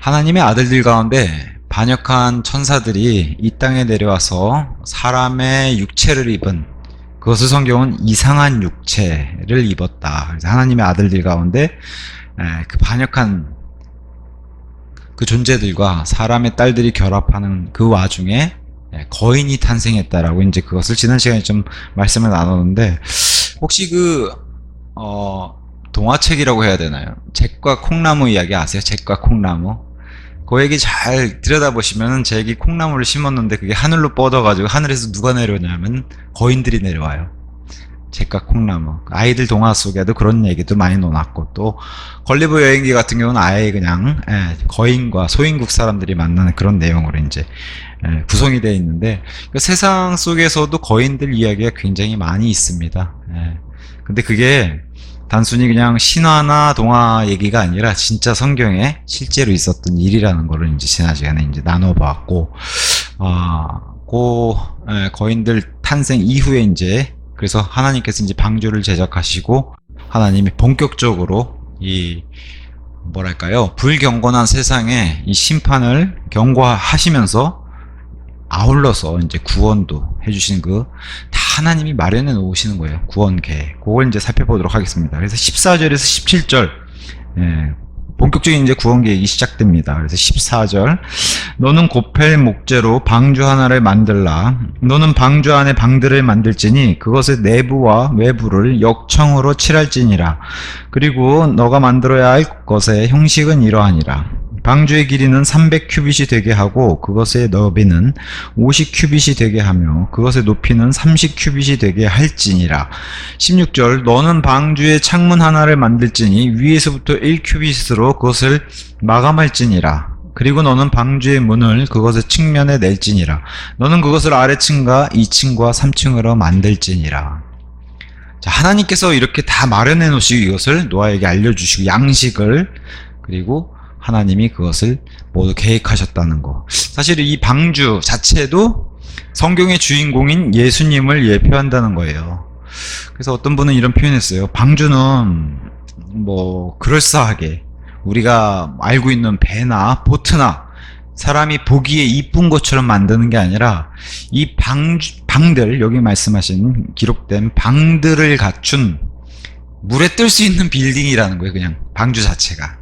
하나님의 아들들 가운데 반역한 천사들이 이 땅에 내려와서 사람의 육체를 입은, 그것을 성경은 이상한 육체를 입었다. 그래서 하나님의 아들들 가운데 그 반역한 그 존재들과 사람의 딸들이 결합하는 그 와중에 거인이 탄생했다라고 이제 그것을 지난 시간에 좀 말씀을 나눴는데, 혹시 동화책이라고 해야 되나요? 잭과 콩나무 이야기 아세요? 잭과 콩나무? 그 얘기 잘 들여다보시면, 잭이 콩나무를 심었는데 그게 하늘로 뻗어가지고 하늘에서 누가 내려오냐면 거인들이 내려와요. 잭과 콩나무. 아이들 동화 속에도 그런 얘기도 많이 넣어놨고, 또 걸리버 여행기 같은 경우는 아예 그냥 거인과 소인국 사람들이 만나는 그런 내용으로 이제 구성이 되어 있는데, 그 세상 속에서도 거인들 이야기가 굉장히 많이 있습니다. 근데 그게 단순히 그냥 신화나 동화 얘기가 아니라 진짜 성경에 실제로 있었던 일이라는 거를 이제 지난 시간에 이제 나눠봤고, 거인들 탄생 이후에 이제, 그래서 하나님께서 이제 방주를 제작하시고 하나님이 본격적으로 이 불경건한 세상에 이 심판을 경고하시면서 아울러서 이제 구원도 해주신 다 하나님이 마련해 놓으시는 거예요. 구원 계획. 그걸 이제 살펴보도록 하겠습니다. 그래서 14절에서 17절, 본격적인 이제 구원 계획이 시작됩니다. 그래서 14절, 너는 고펠 목재로 방주 하나를 만들라. 너는 방주 안에 방들을 만들지니 그것의 내부와 외부를 역청으로 칠할지니라. 그리고 너가 만들어야 할 것의 형식은 이러하니라. 방주의 길이는 300큐빗이 되게 하고 그것의 너비는 50큐빗이 되게 하며 그것의 높이는 30큐빗이 되게 할지니라. 16절, 너는 방주의 창문 하나를 만들지니 위에서부터 1큐빗으로 그것을 마감할지니라. 그리고 너는 방주의 문을 그것의 측면에 낼지니라. 너는 그것을 아래층과 2층과 3층으로 만들지니라. 자, 하나님께서 이렇게 다 마련해 놓으시고 이것을 노아에게 알려주시고 양식을, 그리고 하나님이 그것을 모두 계획하셨다는 거. 사실 이 방주 자체도 성경의 주인공인 예수님을 예표한다는 거예요. 그래서 어떤 분은 이런 표현했어요. 방주는 그럴싸하게 우리가 알고 있는 배나 보트나 사람이 보기에 이쁜 것처럼 만드는 게 아니라, 이 방들, 여기 말씀하신 기록된 방들을 갖춘 물에 뜰 수 있는 빌딩이라는 거예요. 그냥 방주 자체가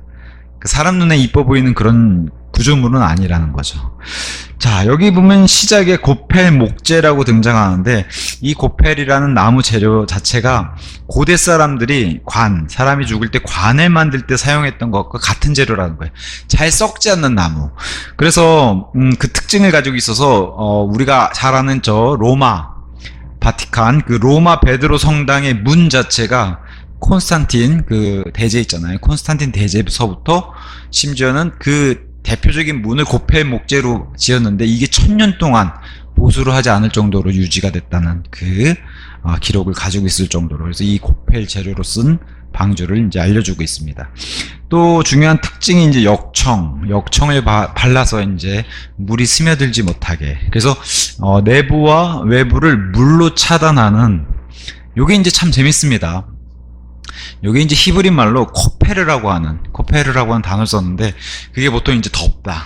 사람 눈에 이뻐 보이는 그런 구조물은 아니라는 거죠. 자, 여기 보면 시작에 고펠 목재라고 등장하는데, 이 고펠이라는 나무 재료 자체가 고대 사람들이 사람이 죽을 때 관을 만들 때 사용했던 것과 같은 재료라는 거예요. 잘 썩지 않는 나무. 그래서 그 특징을 가지고 있어서 우리가 잘 아는 로마 바티칸, 그 로마 베드로 성당의 문 자체가 콘스탄틴 대제 있잖아요. 콘스탄틴 대제서부터 심지어는 그 대표적인 문을 고펠 목재로 지었는데 이게 1000년 동안 보수를 하지 않을 정도로 유지가 됐다는 기록을 가지고 있을 정도로, 그래서 이 고펠 재료로 쓴 방주를 이제 알려주고 있습니다. 또 중요한 특징이 이제 역청을 발라서 이제 물이 스며들지 못하게, 그래서 내부와 외부를 물로 차단하는, 요게 이제 참 재밌습니다. 여기 이제 히브리 말로 코페르라고 하는 단어를 썼는데, 그게 보통 이제 덮다.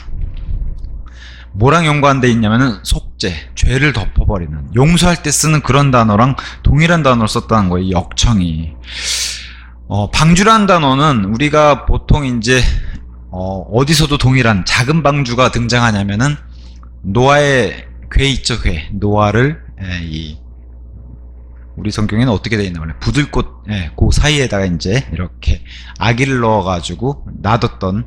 뭐랑 연관되어 있냐면은 속죄, 죄를 덮어버리는, 용서할 때 쓰는 그런 단어랑 동일한 단어를 썼다는 거예요. 역청이. 방주라는 단어는 우리가 보통 이제 어디서도 동일한 작은 방주가 등장하냐면은 노아의 궤 있죠, 궤. 노아를 우리 성경에는 어떻게 되어 있나 말이에요. 부들꽃, 그 사이에다가 이제 이렇게 아기를 넣어가지고 놔뒀던,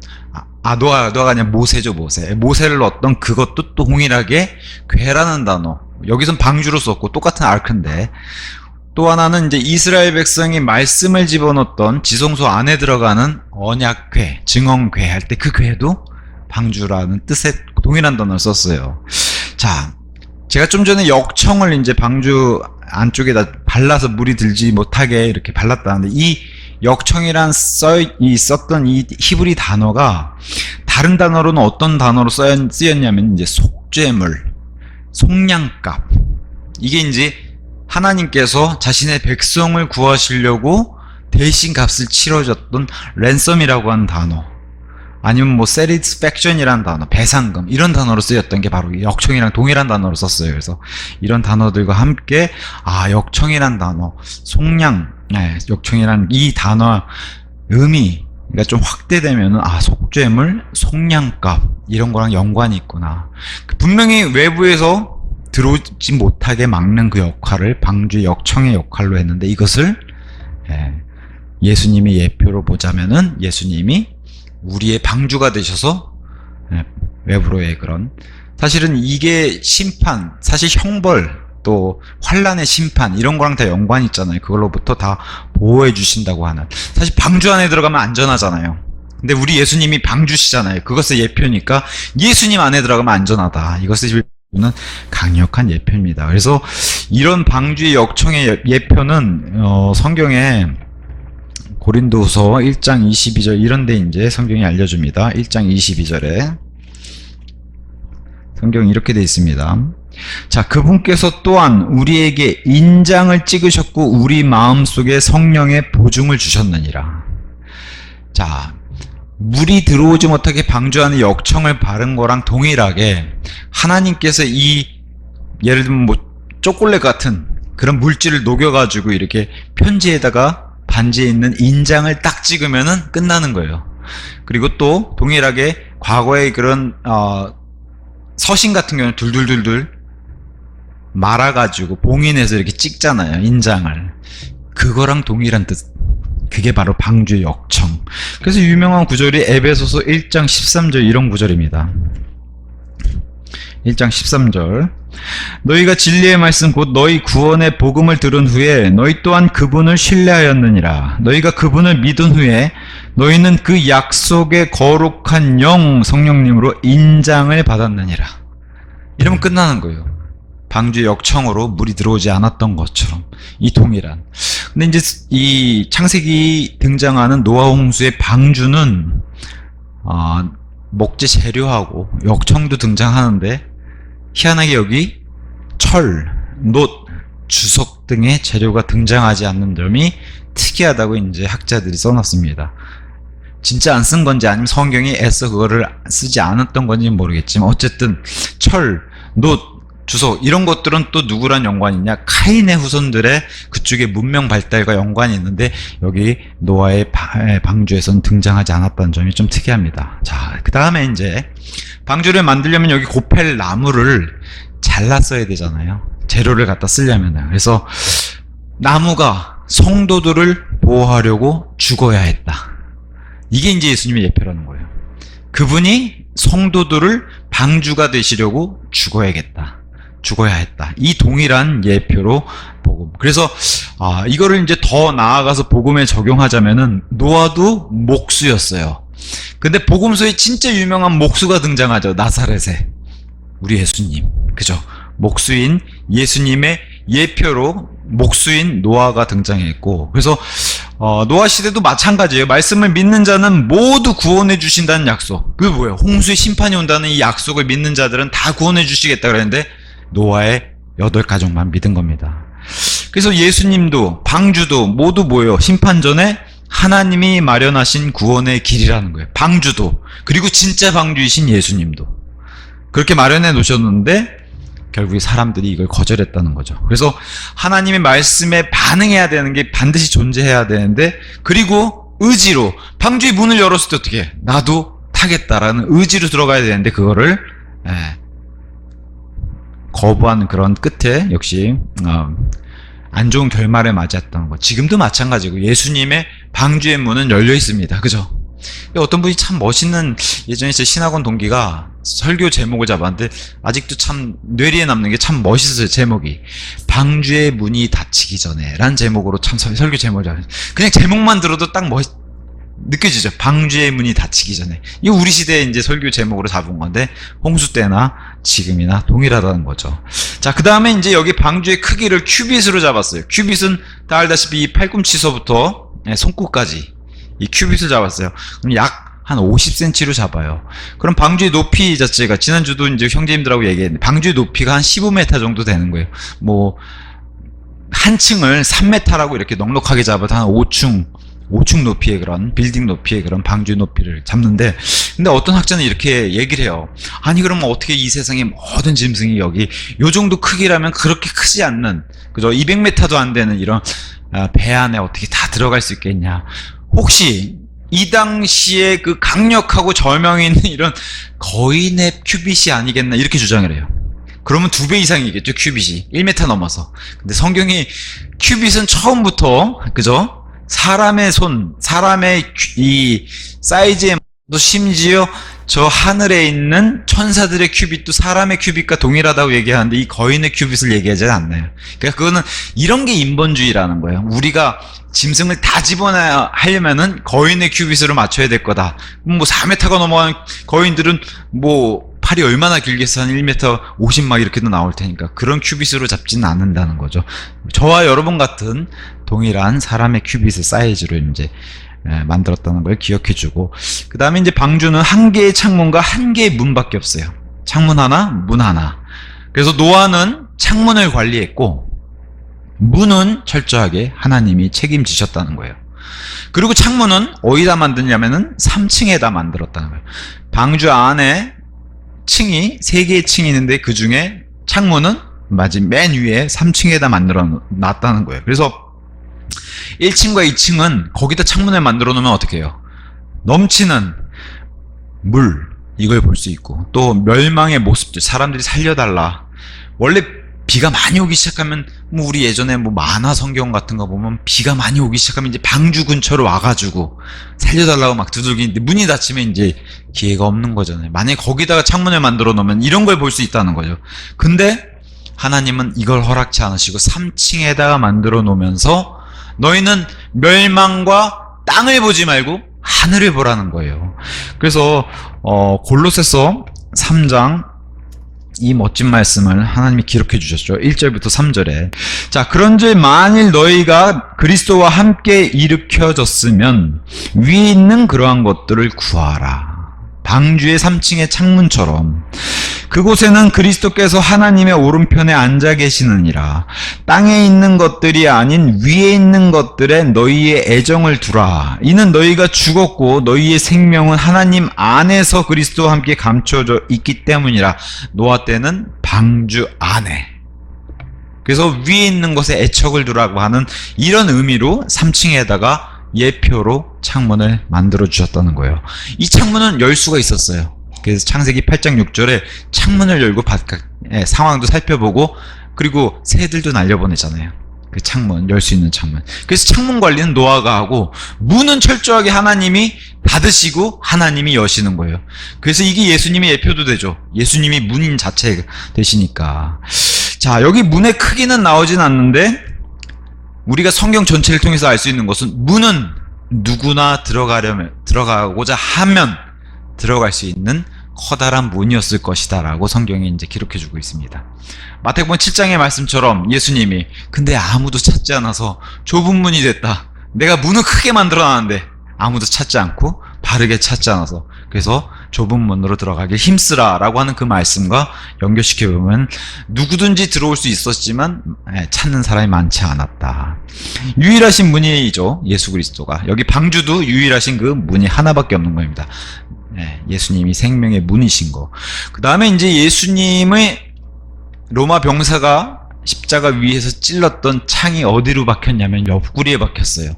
노아가 아니라 모세죠, 모세를 넣었던 그것도 또 동일하게 궤라는 단어. 여기선 방주로 썼고 똑같은 아크인데, 또 하나는 이제 이스라엘 백성이 말씀을 집어넣었던 지성소 안에 들어가는 언약궤, 증언궤 할 때 그 궤도 방주라는 뜻의 동일한 단어를 썼어요. 자, 제가 좀 전에 역청을 이제 방주 안쪽에다 발라서 물이 들지 못하게 이렇게 발랐다는데, 이 역청이란 썼던 이 히브리 단어가 다른 단어로는 어떤 단어로 쓰였냐면 이제 속죄물, 속량값. 이게 이제 하나님께서 자신의 백성을 구하시려고 대신 값을 치러줬던 랜섬이라고 하는 단어. 아니면 뭐 satisfaction이라는 단어, 배상금 이런 단어로 쓰였던 게 바로 역청이랑 동일한 단어로 썼어요. 그래서 이런 단어들과 함께 역청이란 단어, 속량, 역청이란 이 단어 의미가 좀 확대되면은 속죄물, 속량값 이런 거랑 연관이 있구나. 분명히 외부에서 들어오지 못하게 막는 그 역할을 방주의 역청의 역할로 했는데, 이것을 예수님의 예표로 보자면은 예수님이 우리의 방주가 되셔서 외부로의 그런, 사실은 이게 심판, 사실 형벌, 또 환란의 심판 이런 거랑 다 연관이 있잖아요. 그걸로부터 다 보호해 주신다고 하는, 사실 방주 안에 들어가면 안전하잖아요. 근데 우리 예수님이 방주시잖아요. 그것의 예표니까 예수님 안에 들어가면 안전하다. 이것의 는 강력한 예표입니다. 그래서 이런 방주의 역청의 예표는 성경에 고린도후서 1장 22절 이런 데 이제 성경이 알려줍니다. 1장 22절에 성경이 이렇게 되어 있습니다. 자, 그분께서 또한 우리에게 인장을 찍으셨고 우리 마음속에 성령의 보증을 주셨느니라. 자, 물이 들어오지 못하게 방주하는 역청을 바른 거랑 동일하게 하나님께서 이, 예를 들면 뭐 초콜릿 같은 그런 물질을 녹여가지고 이렇게 편지에다가 반지에 있는 인장을 딱 찍으면은 끝나는 거예요. 그리고 또 동일하게 과거의 그런 서신 같은 경우는 둘둘둘둘 말아가지고 봉인해서 이렇게 찍잖아요. 인장을. 그거랑 동일한 뜻. 그게 바로 방주의 역청. 그래서 유명한 구절이 에베소서 1장 13절 이런 구절입니다. 1장 13절. 너희가 진리의 말씀 곧 너희 구원의 복음을 들은 후에 너희 또한 그분을 신뢰하였느니라. 너희가 그분을 믿은 후에 너희는 그 약속의 거룩한 영 성령님으로 인장을 받았느니라. 이러면 끝나는 거예요. 방주의 역청으로 물이 들어오지 않았던 것처럼 이 동일한. 근데 이제 이 창세기 등장하는 노아 홍수의 방주는 목재 재료하고 역청도 등장하는데 희한하게 여기 철, 놋, 주석 등의 재료가 등장하지 않는 점이 특이하다고 이제 학자들이 써놨습니다. 진짜 안 쓴 건지 아니면 성경이 애써 그거를 쓰지 않았던 건지는 모르겠지만 어쨌든 철, 놋, 주석 이런 것들은 또 누구랑 연관이 있냐? 카인의 후손들의 그쪽의 문명 발달과 연관이 있는데 여기 노아의 방주에서는 등장하지 않았다는 점이 좀 특이합니다. 자, 그 다음에 이제 방주를 만들려면 여기 고펠 나무를 잘랐어야 되잖아요. 재료를 갖다 쓰려면. 그래서 나무가 성도들을 보호하려고 죽어야 했다. 이게 이제 예수님의 예표라는 거예요. 그분이 성도들을 방주가 되시려고 죽어야 했다. 이 동일한 예표로 복음. 그래서 이거를 이제 더 나아가서 복음에 적용하자면은 노아도 목수였어요. 근데 복음서에 진짜 유명한 목수가 등장하죠. 나사렛에 우리 예수님, 그죠? 목수인 예수님의 예표로 목수인 노아가 등장했고, 그래서 노아 시대도 마찬가지예요. 말씀을 믿는 자는 모두 구원해 주신다는 약속. 그게 뭐예요? 홍수의 심판이 온다는 이 약속을 믿는 자들은 다 구원해 주시겠다 그랬는데 노아의 8가족만 믿은 겁니다. 그래서 예수님도 방주도 모두 뭐예요? 심판 전에 하나님이 마련하신 구원의 길이라는 거예요. 방주도, 그리고 진짜 방주이신 예수님도 그렇게 마련해 놓으셨는데 결국에 사람들이 이걸 거절했다는 거죠. 그래서 하나님의 말씀에 반응해야 되는 게 반드시 존재해야 되는데, 그리고 의지로 방주의 문을 열었을 때 어떻게 해? 나도 타겠다라는 의지로 들어가야 되는데 그거를 거부하는 그런 끝에 역시 안 좋은 결말을 맞이했던 거. 지금도 마찬가지고 예수님의 방주의 문은 열려 있습니다. 그죠? 어떤 분이 참 멋있는, 예전에 제 신학원 동기가 설교 제목을 잡았는데 아직도 참 뇌리에 남는 게 참 멋있어요. 제목이 방주의 문이 닫히기 전에 라는 제목으로 참 설교 제목을 잡았어요. 그냥 제목만 들어도 딱 느껴지죠. 방주의 문이 닫히기 전에. 이거 우리 시대에 이제 설교 제목으로 잡은 건데 홍수 때나 지금이나 동일하다는 거죠. 자, 그 다음에 이제 여기 방주의 크기를 큐빗으로 잡았어요. 큐빗은 다 알다시피 이 팔꿈치서부터 손끝까지 이 큐빗을 잡았어요. 그럼 약 한 50cm로 잡아요. 그럼 방주의 높이 자체가, 지난주도 이제 형제님들하고 얘기했는데 방주의 높이가 한 15m 정도 되는 거예요. 뭐 한 층을 3m라고 이렇게 넉넉하게 잡아도 한 5층 5층 높이의 그런 빌딩 높이의 그런 방주의 높이를 잡는데, 근데 어떤 학자는 이렇게 얘기를 해요. 아니 그러면 어떻게 이 세상의 모든 짐승이 여기 요 정도 크기라면 그렇게 크지 않는, 그죠, 200m도 안 되는 이런 배 안에 어떻게 다 들어갈 수 있겠냐. 혹시 이 당시에 그 강력하고 절명이 있는 이런 거인의 큐빗이 아니겠나, 이렇게 주장을 해요. 그러면 2배 이상이겠죠, 큐빗이. 1m 넘어서. 근데 성경이 큐빗은 처음부터, 그죠, 사람의 손, 사람의 이 사이즈에, 또 심지어 저 하늘에 있는 천사들의 큐빗도 사람의 큐빗과 동일하다고 얘기하는데 이 거인의 큐빗을 얘기하지 않나요? 그러니까 그거는 이런 게 인본주의라는 거예요. 우리가 짐승을 다 집어넣어야 하려면은 거인의 큐빗으로 맞춰야 될 거다. 뭐 4m가 넘어간 거인들은 뭐 팔이 얼마나 길겠어, 한 1m 50 막 이렇게도 나올 테니까 그런 큐빗으로 잡지는 않는다는 거죠. 저와 여러분 같은 동일한 사람의 큐빗의 사이즈로 이제 만들었다는 걸 기억해주고, 그 다음에 이제 방주는 한 개의 창문과 한 개의 문밖에 없어요. 창문 하나, 문 하나. 그래서 노아는 창문을 관리했고 문은 철저하게 하나님이 책임지셨다는 거예요. 그리고 창문은 어디다 만드냐면은 3층에다 만들었다는 거예요. 방주 안에 층이 3개의 층이 있는데 그 중에 창문은 맨 위에 3층에다 만들어 놨다는 거예요. 그래서 1층과 2층은 거기다 창문을 만들어 놓으면 어떻게 해요? 넘치는 물, 이걸 볼 수 있고, 또 멸망의 모습들, 사람들이 살려달라. 원래 비가 많이 오기 시작하면, 뭐 우리 예전에 뭐 만화 성경 같은 거 보면 비가 많이 오기 시작하면 이제 방주 근처로 와가지고 살려달라고 막 두들기는데 문이 닫히면 이제 기회가 없는 거잖아요. 만약에 거기다가 창문을 만들어 놓으면 이런 걸 볼 수 있다는 거죠. 근데 하나님은 이걸 허락치 않으시고 3층에다가 만들어 놓으면서 너희는 멸망과 땅을 보지 말고 하늘을 보라는 거예요. 그래서 골로새서 3장 이 멋진 말씀을 하나님이 기록해 주셨죠. 1절부터 3절에. 자, 그런즉 만일 너희가 그리스도와 함께 일으켜졌으면 위에 있는 그러한 것들을 구하라. 방주의 3층의 창문처럼 그곳에는 그리스도께서 하나님의 오른편에 앉아 계시느니라. 땅에 있는 것들이 아닌 위에 있는 것들에 너희의 애정을 두라. 이는 너희가 죽었고 너희의 생명은 하나님 안에서 그리스도와 함께 감춰져 있기 때문이라. 노아 때는 방주 안에. 그래서 위에 있는 것에 애척을 두라고 하는 이런 의미로 3층에다가 예표로 창문을 만들어 주셨다는 거예요. 이 창문은 열 수가 있었어요. 그래서 창세기 8장 6절에 창문을 열고 바깥의 상황도 살펴보고, 그리고 새들도 날려보내잖아요. 그 창문, 열 수 있는 창문. 그래서 창문 관리는 노아가 하고 문은 철저하게 하나님이 닫으시고 하나님이 여시는 거예요. 그래서 이게 예수님의 예표도 되죠. 예수님이 문인 자체 되시니까. 자, 여기 문의 크기는 나오진 않는데 우리가 성경 전체를 통해서 알 수 있는 것은 문은 누구나 들어가고자 하면 들어갈 수 있는 커다란 문이었을 것이다 라고 성경이 이제 기록해주고 있습니다. 마태복음 7장의 말씀처럼 예수님이 근데 아무도 찾지 않아서 좁은 문이 됐다. 내가 문을 크게 만들어놨는데 아무도 찾지 않고 바르게 찾지 않아서, 그래서 좁은 문으로 들어가길 힘쓰라 라고 하는 그 말씀과 연결시켜보면 누구든지 들어올 수 있었지만 찾는 사람이 많지 않았다. 유일하신 문이죠, 예수 그리스도가. 여기 방주도 유일하신 그 문이 하나밖에 없는 겁니다. 예수님이 생명의 문이신 거. 그 다음에 이제 예수님의 로마 병사가 십자가 위에서 찔렀던 창이 어디로 박혔냐면 옆구리에 박혔어요.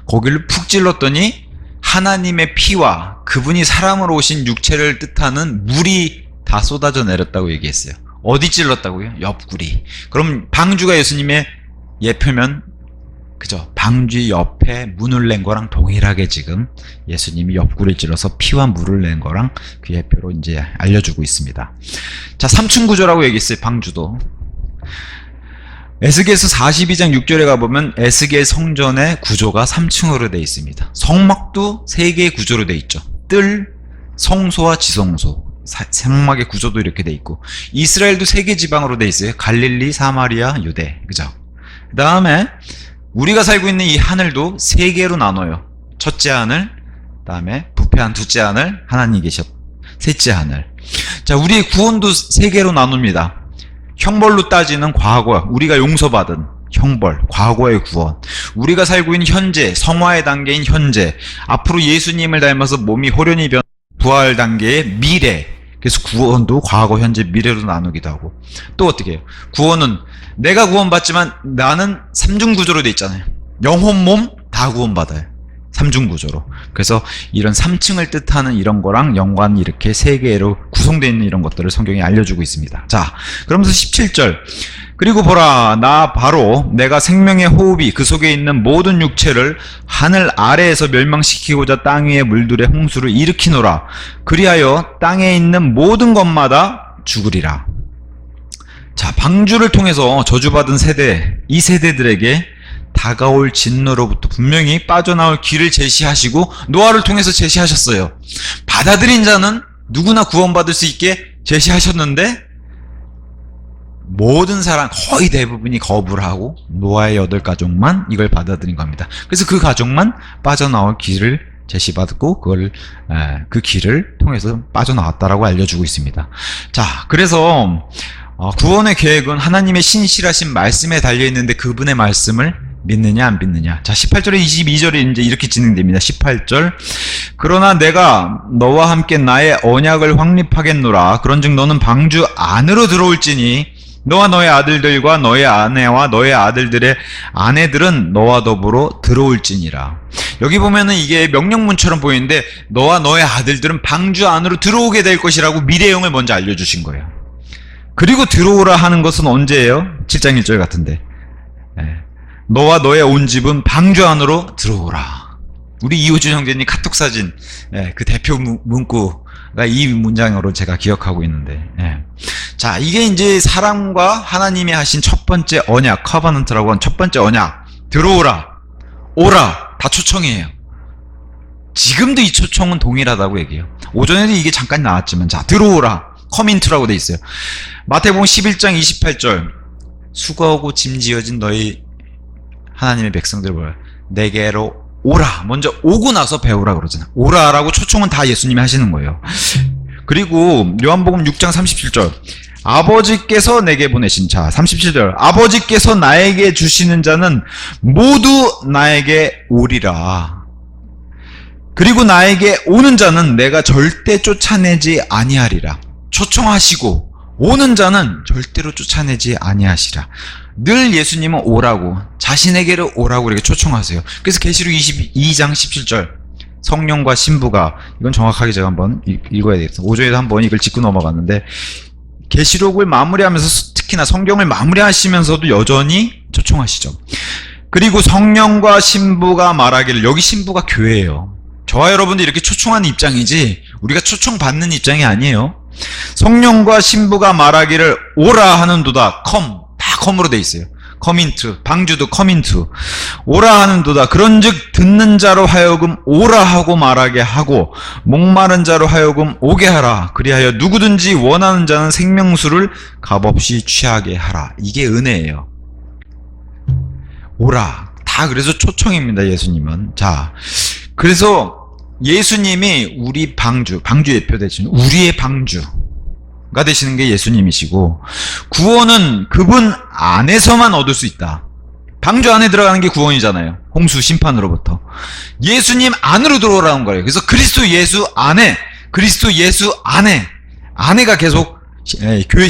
거기를 푹 찔렀더니 하나님의 피와 그분이 사람으로 오신 육체를 뜻하는 물이 다 쏟아져 내렸다고 얘기했어요. 어디 찔렀다고요? 옆구리. 그럼 방주가 예수님의 예표면, 그죠? 방주 옆에 문을 낸 거랑 동일하게 지금 예수님이 옆구리를 찔러서 피와 물을 낸 거랑 그 예표로 이제 알려주고 있습니다. 자, 3층 구조라고 얘기했어요, 방주도. 에스겔서 42장 6절에 가보면 에스겔 성전의 구조가 3층으로 되어 있습니다. 성막도 3개의 구조로 되어 있죠. 뜰, 성소와 지성소. 성막의 구조도 이렇게 되어 있고, 이스라엘도 3개 지방으로 되어 있어요. 갈릴리, 사마리아, 유대. 그죠? 그 다음에 우리가 살고 있는 이 하늘도 3개로 나눠요. 첫째 하늘, 그 다음에 부패한 둘째 하늘, 하나님 계셨, 셋째 하늘. 자, 우리의 구원도 3개로 나눕니다. 형벌로 따지는 과거, 우리가 용서받은 형벌, 과거의 구원, 우리가 살고 있는 현재, 성화의 단계인 현재, 앞으로 예수님을 닮아서 몸이 호련히 변 부활 단계의 미래. 그래서 구원도 과거, 현재, 미래로 나누기도 하고. 또 어떻게 해요? 구원은 내가 구원받지만 나는 삼중구조로 돼 있잖아요. 영혼, 몸 다 구원받아요. 삼중구조로. 그래서 이런 3층을 뜻하는 이런 거랑 연관이 이렇게 세 개로 구성되어 있는 이런 것들을 성경이 알려주고 있습니다. 자, 그러면서 17절. 그리고 보라, 나 바로 내가 생명의 호흡이 그 속에 있는 모든 육체를 하늘 아래에서 멸망시키고자 땅 위의 물들의 홍수를 일으키노라. 그리하여 땅에 있는 모든 것마다 죽으리라. 자, 방주를 통해서 저주받은 세대, 이 세대들에게 다가올 진노로부터 분명히 빠져나올 길을 제시하시고 노아를 통해서 제시하셨어요. 받아들인 자는 누구나 구원받을 수 있게 제시하셨는데 모든 사람 거의 대부분이 거부를 하고 노아의 8가족만 이걸 받아들인 겁니다. 그래서 그 가족만 빠져나올 길을 제시받고 그 길을 통해서 빠져나왔다라고 알려주고 있습니다. 자, 그래서 구원의 계획은 하나님의 신실하신 말씀에 달려있는데 그분의 말씀을 믿느냐 안 믿느냐. 자, 18절에 22절에 이제 이렇게 진행됩니다. 18절. 그러나 내가 너와 함께 나의 언약을 확립하겠노라. 그런즉 너는 방주 안으로 들어올지니 너와 너의 아들들과 너의 아내와 너의 아들들의 아내들은 너와 더불어 들어올지니라. 여기 보면은 이게 명령문처럼 보이는데 너와 너의 아들들은 방주 안으로 들어오게 될 것이라고 미래형을 먼저 알려주신 거예요. 그리고 들어오라 하는 것은 언제예요? 7장 1절 같은데. 너와 너의 온 집은 방주 안으로 들어오라. 우리 이호준 형제님 카톡 사진, 그 대표 문구가 이 문장으로 제가 기억하고 있는데. 자, 이게 이제 사람과 하나님이 하신 첫 번째 언약, 커버넌트라고 한 첫 번째 언약. 들어오라, 오라, 다 초청이에요. 지금도 이 초청은 동일하다고 얘기해요. 오전에도 이게 잠깐 나왔지만, 자, 들어오라, 커민트라고 돼 있어요. 마태복음 11장 28절. 수고하고 짐지어진 너희 하나님의 백성들 뭐야? 내게로 오라. 먼저 오고 나서 배우라 그러잖아. 오라라고 초청은 다 예수님이 하시는 거예요. 그리고 요한복음 6장 37절. 아버지께서 내게 보내신 자. 37절. 아버지께서 나에게 주시는 자는 모두 나에게 오리라. 그리고 나에게 오는 자는 내가 절대 쫓아내지 아니하리라. 초청하시고 오는 자는 절대로 쫓아내지 아니하시라. 늘 예수님은 오라고, 자신에게로 오라고 이렇게 초청하세요. 그래서 계시록 22장 17절. 성령과 신부가, 이건 정확하게 제가 한번 읽어야 되겠어. 5조에도 한번 이걸 짚고 넘어갔는데, 계시록을 마무리하면서 특히나 성경을 마무리하시면서도 여전히 초청하시죠. 그리고 성령과 신부가 말하기를, 여기 신부가 교회예요. 저와 여러분도 이렇게 초청하는 입장이지 우리가 초청받는 입장이 아니에요. 성령과 신부가 말하기를 오라 하는도다. 다 컴으로 돼 있어요. 커민트, 방주도 커민트. 오라 하는도다. 그런즉 듣는 자로 하여금 오라 하고 말하게 하고 목마른 자로 하여금 오게 하라. 그리하여 누구든지 원하는 자는 생명수를 값없이 취하게 하라. 이게 은혜예요. 오라. 다 그래서 초청입니다. 예수님은. 자, 그래서 예수님이 우리 방주 예표 되시는 우리의 방주가 되시는 게 예수님이시고, 구원은 그분 안에서만 얻을 수 있다. 방주 안에 들어가는 게 구원이잖아요. 홍수 심판으로부터. 예수님 안으로 들어오라는 거예요. 그래서 그리스도 예수 안에 아내가 계속 교회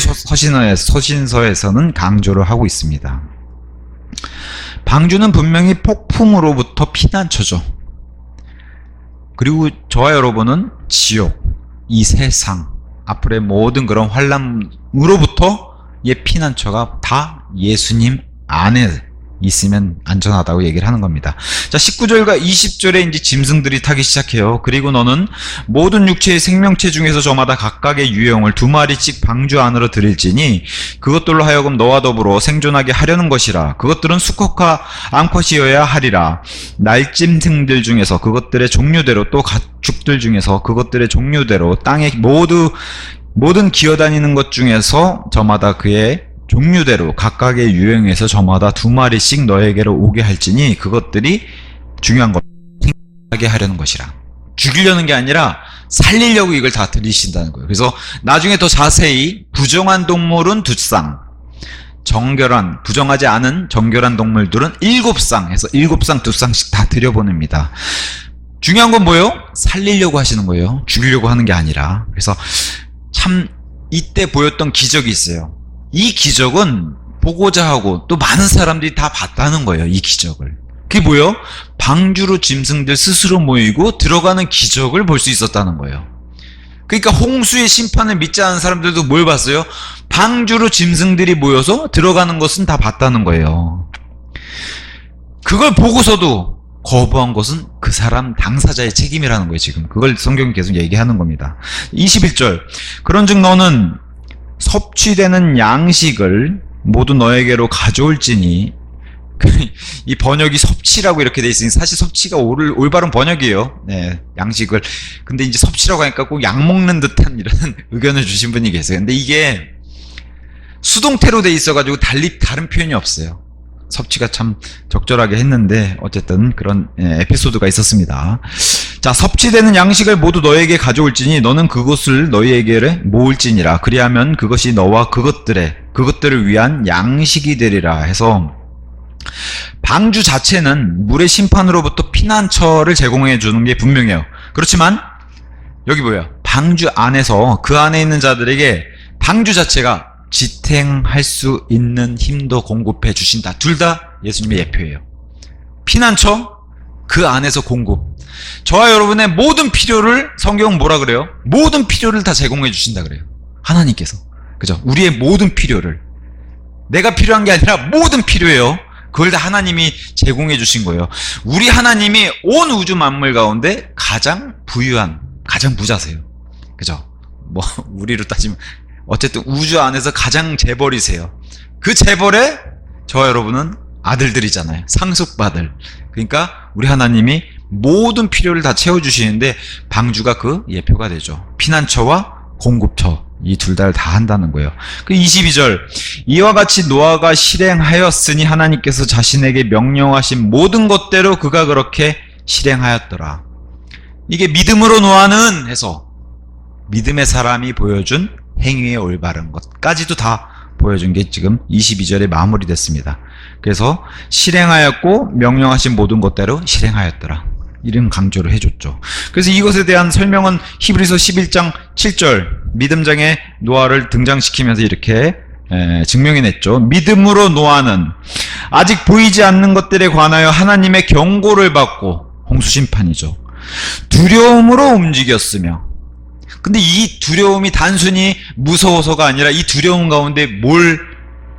서신서에서는 강조를 하고 있습니다. 방주는 분명히 폭풍으로부터 피난처죠. 그리고 저와 여러분은 지옥, 이 세상, 앞으로의 모든 그런 환난으로부터의 피난처가 다 예수님 안에 있으면 안전하다고 얘기를 하는 겁니다. 자, 19절과 20절에 이제 짐승들이 타기 시작해요. 그리고 너는 모든 육체의 생명체 중에서 저마다 각각의 유형을 2마리씩 방주 안으로 들일지니 그것들로 하여금 너와 더불어 생존하게 하려는 것이라. 그것들은 수컷과 암컷이어야 하리라. 날짐승들 중에서 그것들의 종류대로, 또 가축들 중에서 그것들의 종류대로, 땅의 모든 기어다니는 것 중에서 저마다 그의 종류대로 각각의 유형에서 저마다 2마리씩 너에게로 오게 할지니 그것들이 중요한 것, 생각하게 하려는 것이라. 죽이려는 게 아니라 살리려고 이걸 다 들이신다는 거예요. 그래서 나중에 더 자세히 부정한 동물은 2쌍, 정결한, 부정하지 않은 정결한 동물들은 7쌍 해서 7쌍 2쌍씩 다 들여보냅니다. 중요한 건 뭐예요? 살리려고 하시는 거예요. 죽이려고 하는 게 아니라. 그래서 참 이때 보였던 기적이 있어요. 이 기적은 보고자 하고 또 많은 사람들이 다 봤다는 거예요. 이 기적을. 그게 뭐예요? 방주로 짐승들 스스로 모이고 들어가는 기적을 볼 수 있었다는 거예요. 그러니까 홍수의 심판을 믿지 않은 사람들도 뭘 봤어요? 방주로 짐승들이 모여서 들어가는 것은 다 봤다는 거예요. 그걸 보고서도 거부한 것은 그 사람 당사자의 책임이라는 거예요. 지금 그걸 성경이 계속 얘기하는 겁니다. 21절, 그런즉 너는 섭취되는 양식을 모두 너에게로 가져올지니, 이 번역이 섭취라고 이렇게 돼 있으니 사실 섭취가 올바른 번역이에요. 네, 양식을. 근데 이제 섭취라고 하니까 꼭 약 먹는 듯한 이런 의견을 주신 분이 계세요. 근데 이게 수동태로 돼 있어가지고 다른 표현이 없어요. 섭취가 참 적절하게 했는데 어쨌든 그런 에피소드가 있었습니다. 자, 섭취되는 양식을 모두 너에게 가져올지니 너는 그것을 너희에게 모을지니라. 그리하면 그것이 너와 그것들을 위한 양식이 되리라 해서, 방주 자체는 물의 심판으로부터 피난처를 제공해 주는 게 분명해요. 그렇지만 여기 뭐예요? 방주 안에서 그 안에 있는 자들에게 방주 자체가 지탱할 수 있는 힘도 공급해 주신다. 둘 다 예수님의 예표예요. 피난처, 그 안에서 공급. 저와 여러분의 모든 필요를 성경은 뭐라 그래요? 모든 필요를 다 제공해 주신다 그래요. 하나님께서. 그죠? 우리의 모든 필요를. 내가 필요한 게 아니라 모든 필요예요. 그걸 다 하나님이 제공해 주신 거예요. 우리 하나님이 온 우주 만물 가운데 가장 부유한, 가장 부자세요. 그죠? 뭐 우리로 따지면 어쨌든 우주 안에서 가장 재벌이세요. 그 재벌에 저와 여러분은 아들들이잖아요. 상속받을. 그러니까 우리 하나님이 모든 필요를 다 채워주시는데 방주가 그 예표가 되죠. 피난처와 공급처, 이 둘 다 한다는 거예요. 그 22절, 이와 같이 노아가 실행하였으니 하나님께서 자신에게 명령하신 모든 것대로 그가 그렇게 실행하였더라. 이게 믿음으로 노아는 해서 믿음의 사람이 보여준 행위의 올바른 것까지도 다 보여준 게 지금 22절에 마무리됐습니다. 그래서 실행하였고 명령하신 모든 것대로 실행하였더라. 이런 강조를 해줬죠. 그래서 이것에 대한 설명은 히브리서 11장 7절 믿음장에 노아를 등장시키면서 이렇게 증명해냈죠. 믿음으로 노아는 아직 보이지 않는 것들에 관하여 하나님의 경고를 받고, 홍수심판이죠, 두려움으로 움직였으며. 근데 이 두려움이 단순히 무서워서가 아니라 이 두려움 가운데 뭘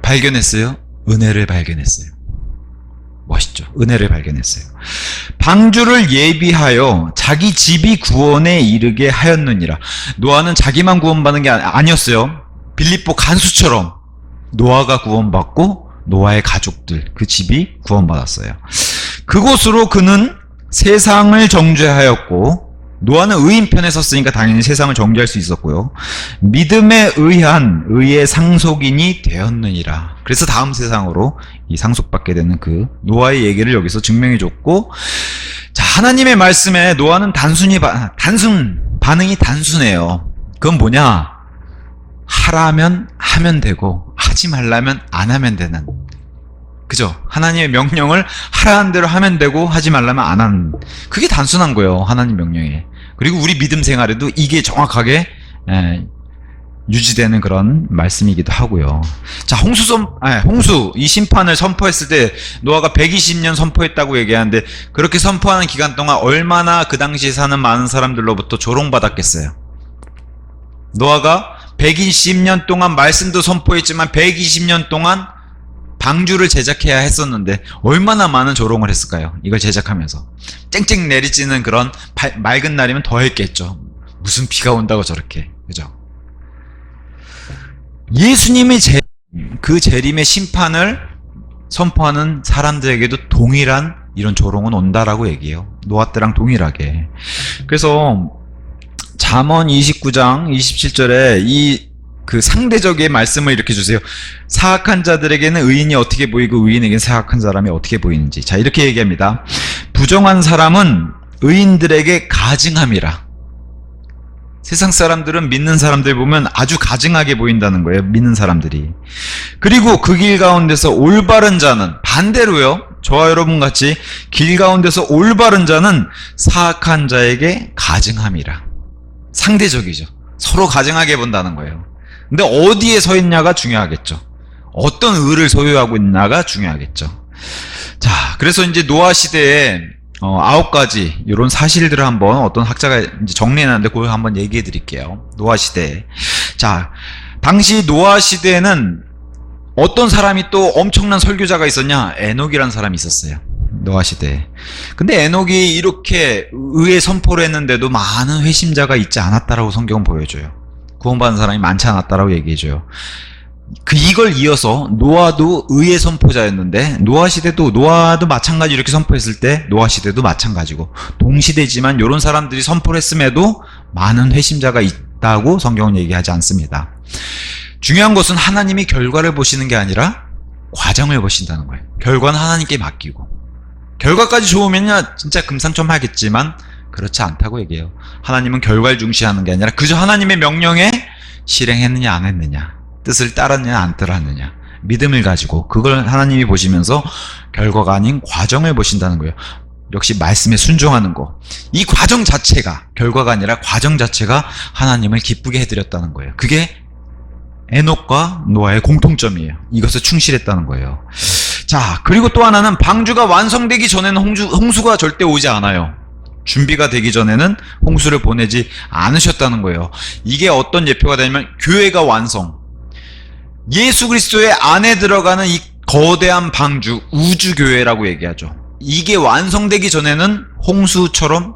발견했어요? 은혜를 발견했어요. 멋있죠? 은혜를 발견했어요. 방주를 예비하여 자기 집이 구원에 이르게 하였느니라. 노아는 자기만 구원받는 게 아니었어요. 빌립보 간수처럼 노아가 구원받고 노아의 가족들, 그 집이 구원받았어요. 그곳으로 그는 세상을 정죄하였고, 노아는 의인 편에 섰으니까 당연히 세상을 정죄할 수 있었고요. 믿음에 의한 의의 상속인이 되었느니라. 그래서 다음 세상으로 이 상속받게 되는 그 노아의 얘기를 여기서 증명해 줬고, 자, 하나님의 말씀에 노아는 반응이 단순해요. 그건 뭐냐? 하라면 하면 되고 하지 말라면 안 하면 되는. 그죠? 하나님의 명령을 하라는 대로 하면 되고 하지 말라면 안 하는. 그게 단순한 거예요. 하나님 명령에. 그리고 우리 믿음 생활에도 이게 정확하게 유지되는 그런 말씀이기도 하고요. 자, 홍수 이 심판을 선포했을 때 노아가 120년 선포했다고 얘기하는데, 그렇게 선포하는 기간 동안 얼마나 그 당시에 사는 많은 사람들로부터 조롱받았겠어요. 노아가 120년 동안 말씀도 선포했지만 120년 동안 방주를 제작해야 했었는데 얼마나 많은 조롱을 했을까요? 이걸 제작하면서 쨍쨍 내리쬐는 그런 맑은 날이면 더 했겠죠. 무슨 비가 온다고 저렇게. 그죠? 예수님이 그 재림의 심판을 선포하는 사람들에게도 동일한 이런 조롱은 온다라고 얘기해요. 노아 때랑 동일하게. 그래서 잠언 29장 27절에 그 상대적의 말씀을 이렇게 주세요. 사악한 자들에게는 의인이 어떻게 보이고 의인에게는 사악한 사람이 어떻게 보이는지. 자, 이렇게 얘기합니다. 부정한 사람은 의인들에게 가증함이라. 세상 사람들은 믿는 사람들 보면 아주 가증하게 보인다는 거예요. 믿는 사람들이. 그리고 그 길 가운데서 올바른 자는 반대로요. 저와 여러분 같이 길 가운데서 올바른 자는 사악한 자에게 가증함이라. 상대적이죠. 서로 가증하게 본다는 거예요. 근데 어디에 서 있냐가 중요하겠죠. 어떤 의를 소유하고 있냐가 중요하겠죠. 자, 그래서 이제 노아 시대에 9가지 이런 사실들을 한번 어떤 학자가 이제 정리해놨는데 그걸 한번 얘기해 드릴게요. 노아 시대. 자, 당시 노아 시대에는 어떤 사람이 또 엄청난 설교자가 있었냐? 에녹이라는 사람이 있었어요. 노아 시대에. 근데 에녹이 이렇게 의의 선포를 했는데도 많은 회심자가 있지 않았다라고 성경은 보여줘요. 구원받은 사람이 많지 않았다라고 얘기해줘요. 이걸 이어서 노아도 의의 선포자였는데 노아도 마찬가지 이렇게 선포했을 때 노아 시대도 마찬가지고 동시대지만 이런 사람들이 선포를 했음에도 많은 회심자가 있다고 성경은 얘기하지 않습니다. 중요한 것은 하나님이 결과를 보시는 게 아니라 과정을 보신다는 거예요. 결과는 하나님께 맡기고 결과까지 좋으면요 진짜 금상첨화하겠지만 그렇지 않다고 얘기해요. 하나님은 결과를 중시하는 게 아니라 그저 하나님의 명령에 실행했느냐 안 했느냐, 뜻을 따랐느냐 안 따랐느냐, 믿음을 가지고 그걸 하나님이 보시면서 결과가 아닌 과정을 보신다는 거예요. 역시 말씀에 순종하는 거. 이 과정 자체가 결과가 아니라 과정 자체가 하나님을 기쁘게 해드렸다는 거예요. 그게 에녹과 노아의 공통점이에요. 이것을 충실했다는 거예요. 자, 그리고 또 하나는 방주가 완성되기 전에는 홍수가 절대 오지 않아요. 준비가 되기 전에는 홍수를 보내지 않으셨다는 거예요. 이게 어떤 예표가 되냐면 교회가 완성. 예수 그리스도의 안에 들어가는 이 거대한 방주, 우주교회라고 얘기하죠. 이게 완성되기 전에는 홍수처럼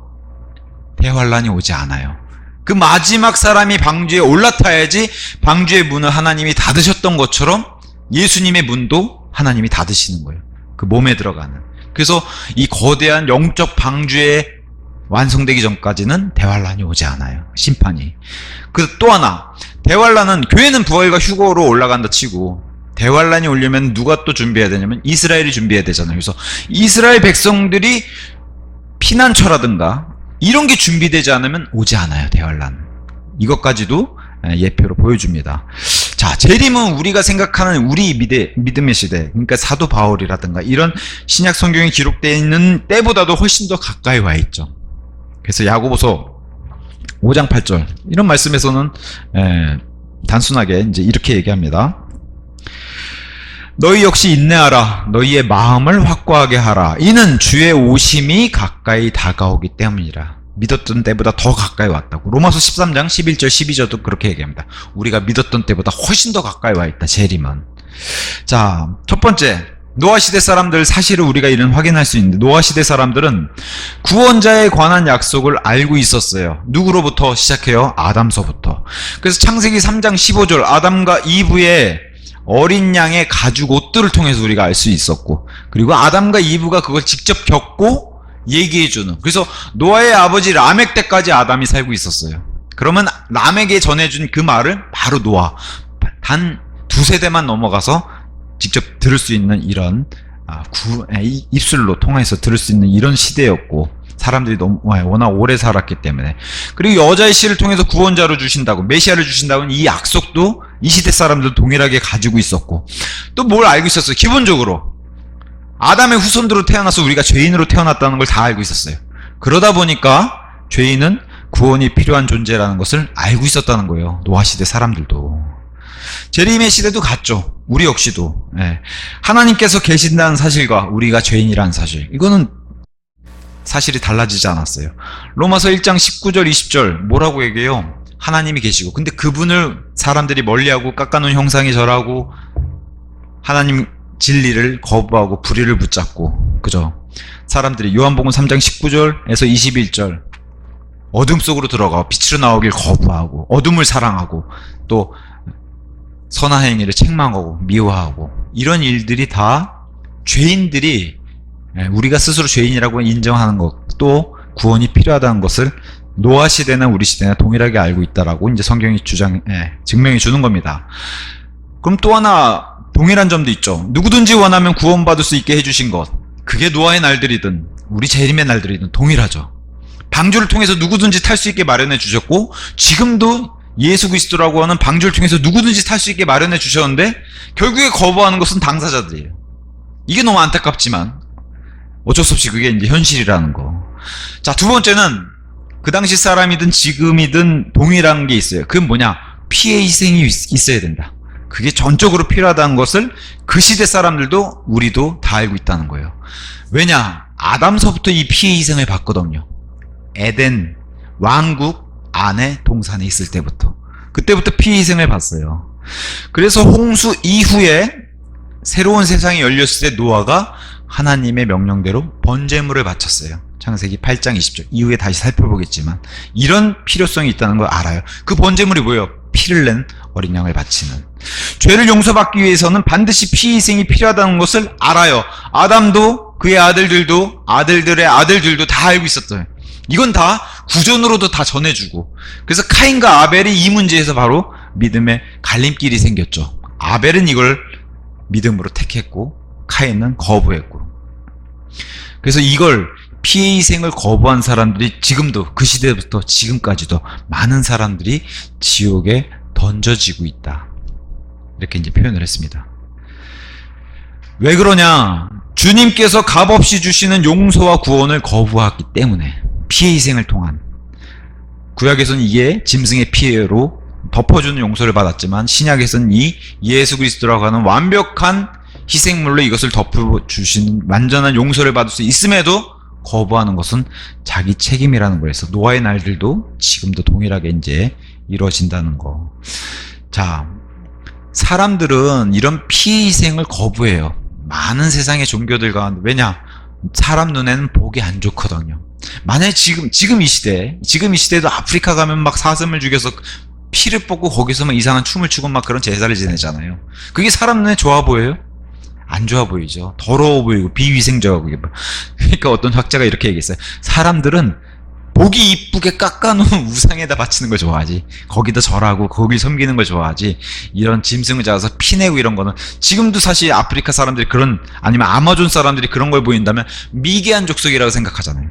대환란이 오지 않아요. 그 마지막 사람이 방주에 올라타야지 방주의 문을 하나님이 닫으셨던 것처럼 예수님의 문도 하나님이 닫으시는 거예요. 그 몸에 들어가는. 그래서 이 거대한 영적 방주에 완성되기 전까지는 대환란이 오지 않아요. 심판이. 그 또 하나, 대환란은 교회는 부활과 휴거로 올라간다 치고 대환란이 오려면 누가 또 준비해야 되냐면 이스라엘이 준비해야 되잖아요. 그래서 이스라엘 백성들이 피난처라든가 이런 게 준비되지 않으면 오지 않아요. 대환란. 이것까지도 예표로 보여줍니다. 자, 재림은 우리가 생각하는 우리 믿음의 시대, 그러니까 사도 바울이라든가 이런 신약 성경에 기록되어 있는 때보다도 훨씬 더 가까이 와 있죠. 그래서 야고보서 5장 8절 이런 말씀에서는 단순하게 이제 이렇게 얘기합니다. 너희 역시 인내하라. 너희의 마음을 확고하게 하라. 이는 주의 오심이 가까이 다가오기 때문이라. 믿었던 때보다 더 가까이 왔다고. 로마서 13장 11절 12절도 그렇게 얘기합니다. 우리가 믿었던 때보다 훨씬 더 가까이 와 있다. 재림은. 자, 첫 번째, 노아 시대 사람들 사실을 우리가 이런 확인할 수 있는데 노아 시대 사람들은 구원자에 관한 약속을 알고 있었어요. 누구로부터 시작해요? 아담서부터. 그래서 창세기 3장 15절 아담과 이브의 어린 양의 가죽 옷들을 통해서 우리가 알 수 있었고, 그리고 아담과 이브가 그걸 직접 겪고 얘기해주는. 그래서 노아의 아버지 라멕 때까지 아담이 살고 있었어요. 그러면 라멕에 전해준 그 말을 바로 노아, 단 2세대만 넘어가서 직접 들을 수 있는 이런 입술로 통해서 들을 수 있는 이런 시대였고, 사람들이 너무 워낙 오래 살았기 때문에. 그리고 여자의 씨를 통해서 구원자로 주신다고, 메시아를 주신다고는 이 약속도 이 시대 사람들 동일하게 가지고 있었고, 또 뭘 알고 있었어요? 기본적으로 아담의 후손으로 태어나서 우리가 죄인으로 태어났다는 걸 다 알고 있었어요. 그러다 보니까 죄인은 구원이 필요한 존재라는 것을 알고 있었다는 거예요. 노아 시대 사람들도. 재림의 시대도 같죠. 우리 역시도 하나님께서 계신다는 사실과 우리가 죄인이라는 사실, 이거는 사실이 달라지지 않았어요. 로마서 1장 19절 20절 뭐라고 얘기해요? 하나님이 계시고, 근데 그분을 사람들이 멀리하고 깎아놓은 형상에 절하고 하나님 진리를 거부하고 불의를 붙잡고, 그죠? 사람들이 요한복음 3장 19절에서 21절 어둠 속으로 들어가 빛으로 나오길 거부하고 어둠을 사랑하고 또 선한 행위를 책망하고 미워하고, 이런 일들이 다 죄인들이, 우리가 스스로 죄인이라고 인정하는 것도 구원이 필요하다는 것을 노아 시대나 우리 시대나 동일하게 알고 있다라고 이제 성경이 증명해 주는 겁니다. 그럼 또 하나 동일한 점도 있죠. 누구든지 원하면 구원받을 수 있게 해주신 것, 그게 노아의 날들이든 우리 재림의 날들이든 동일하죠. 방주를 통해서 누구든지 탈 수 있게 마련해 주셨고, 지금도 예수 그리스도라고 하는 방주를 통해서 누구든지 탈 수 있게 마련해 주셨는데 결국에 거부하는 것은 당사자들이에요. 이게 너무 안타깝지만 어쩔 수 없이 그게 이제 현실이라는 거. 자, 두 번째는 그 당시 사람이든 지금이든 동일한 게 있어요. 그건 뭐냐? 피해 희생이 있어야 된다. 그게 전적으로 필요하다는 것을 그 시대 사람들도 우리도 다 알고 있다는 거예요. 왜냐? 아담서부터 이 피해 희생을 봤거든요. 에덴 왕국 안에 동산에 있을 때부터. 그때부터 피해 희생을 봤어요. 그래서 홍수 이후에 새로운 세상이 열렸을 때 노아가 하나님의 명령대로 번제물을 바쳤어요. 창세기 8장 20절. 이후에 다시 살펴보겠지만 이런 필요성이 있다는 걸 알아요. 그 번제물이 뭐예요? 피를 낸 어린 양을 바치는. 죄를 용서받기 위해서는 반드시 피 희생이 필요하다는 것을 알아요. 아담도 그의 아들들도 아들들의 아들들도 다 알고 있었어요. 이건 다 구전으로도 다 전해주고. 그래서 카인과 아벨이 이 문제에서 바로 믿음의 갈림길이 생겼죠. 아벨은 이걸 믿음으로 택했고 카인은 거부했고. 그래서 이걸 피해 희생을 거부한 사람들이 지금도 그 시대부터 지금까지도 많은 사람들이 지옥에 던져지고 있다. 이렇게 이제 표현을 했습니다. 왜 그러냐? 주님께서 값없이 주시는 용서와 구원을 거부하기 때문에 피해 희생을 통한 구약에서는 이게 짐승의 피해로 덮어주는 용서를 받았지만 신약에서는 이 예수 그리스도라고 하는 완벽한 희생물로 이것을 덮어주시는 완전한 용서를 받을 수 있음에도 거부하는 것은 자기 책임이라는 거에서 노아의 날들도 지금도 동일하게 이제 이루어진다는 거. 자, 사람들은 이런 피해 희생을 거부해요. 많은 세상의 종교들 가운데. 왜냐? 사람 눈에는 보기 안 좋거든요. 만약에 지금 이 시대에도 아프리카 가면 막 사슴을 죽여서 피를 뽑고 거기서 막 이상한 춤을 추고 막 그런 제사를 지내잖아요. 그게 사람 눈에 좋아 보여요? 안 좋아 보이죠. 더러워 보이고 비위생적이고. 그러니까 어떤 학자가 이렇게 얘기했어요. 사람들은 보기 이쁘게 깎아놓은 우상에다 바치는 걸 좋아하지, 거기다 절하고 거기 섬기는 걸 좋아하지, 이런 짐승을 잡아서 피내고 이런 거는 지금도 사실 아프리카 사람들이 그런, 아니면 아마존 사람들이 그런 걸 보인다면 미개한 족속이라고 생각하잖아요.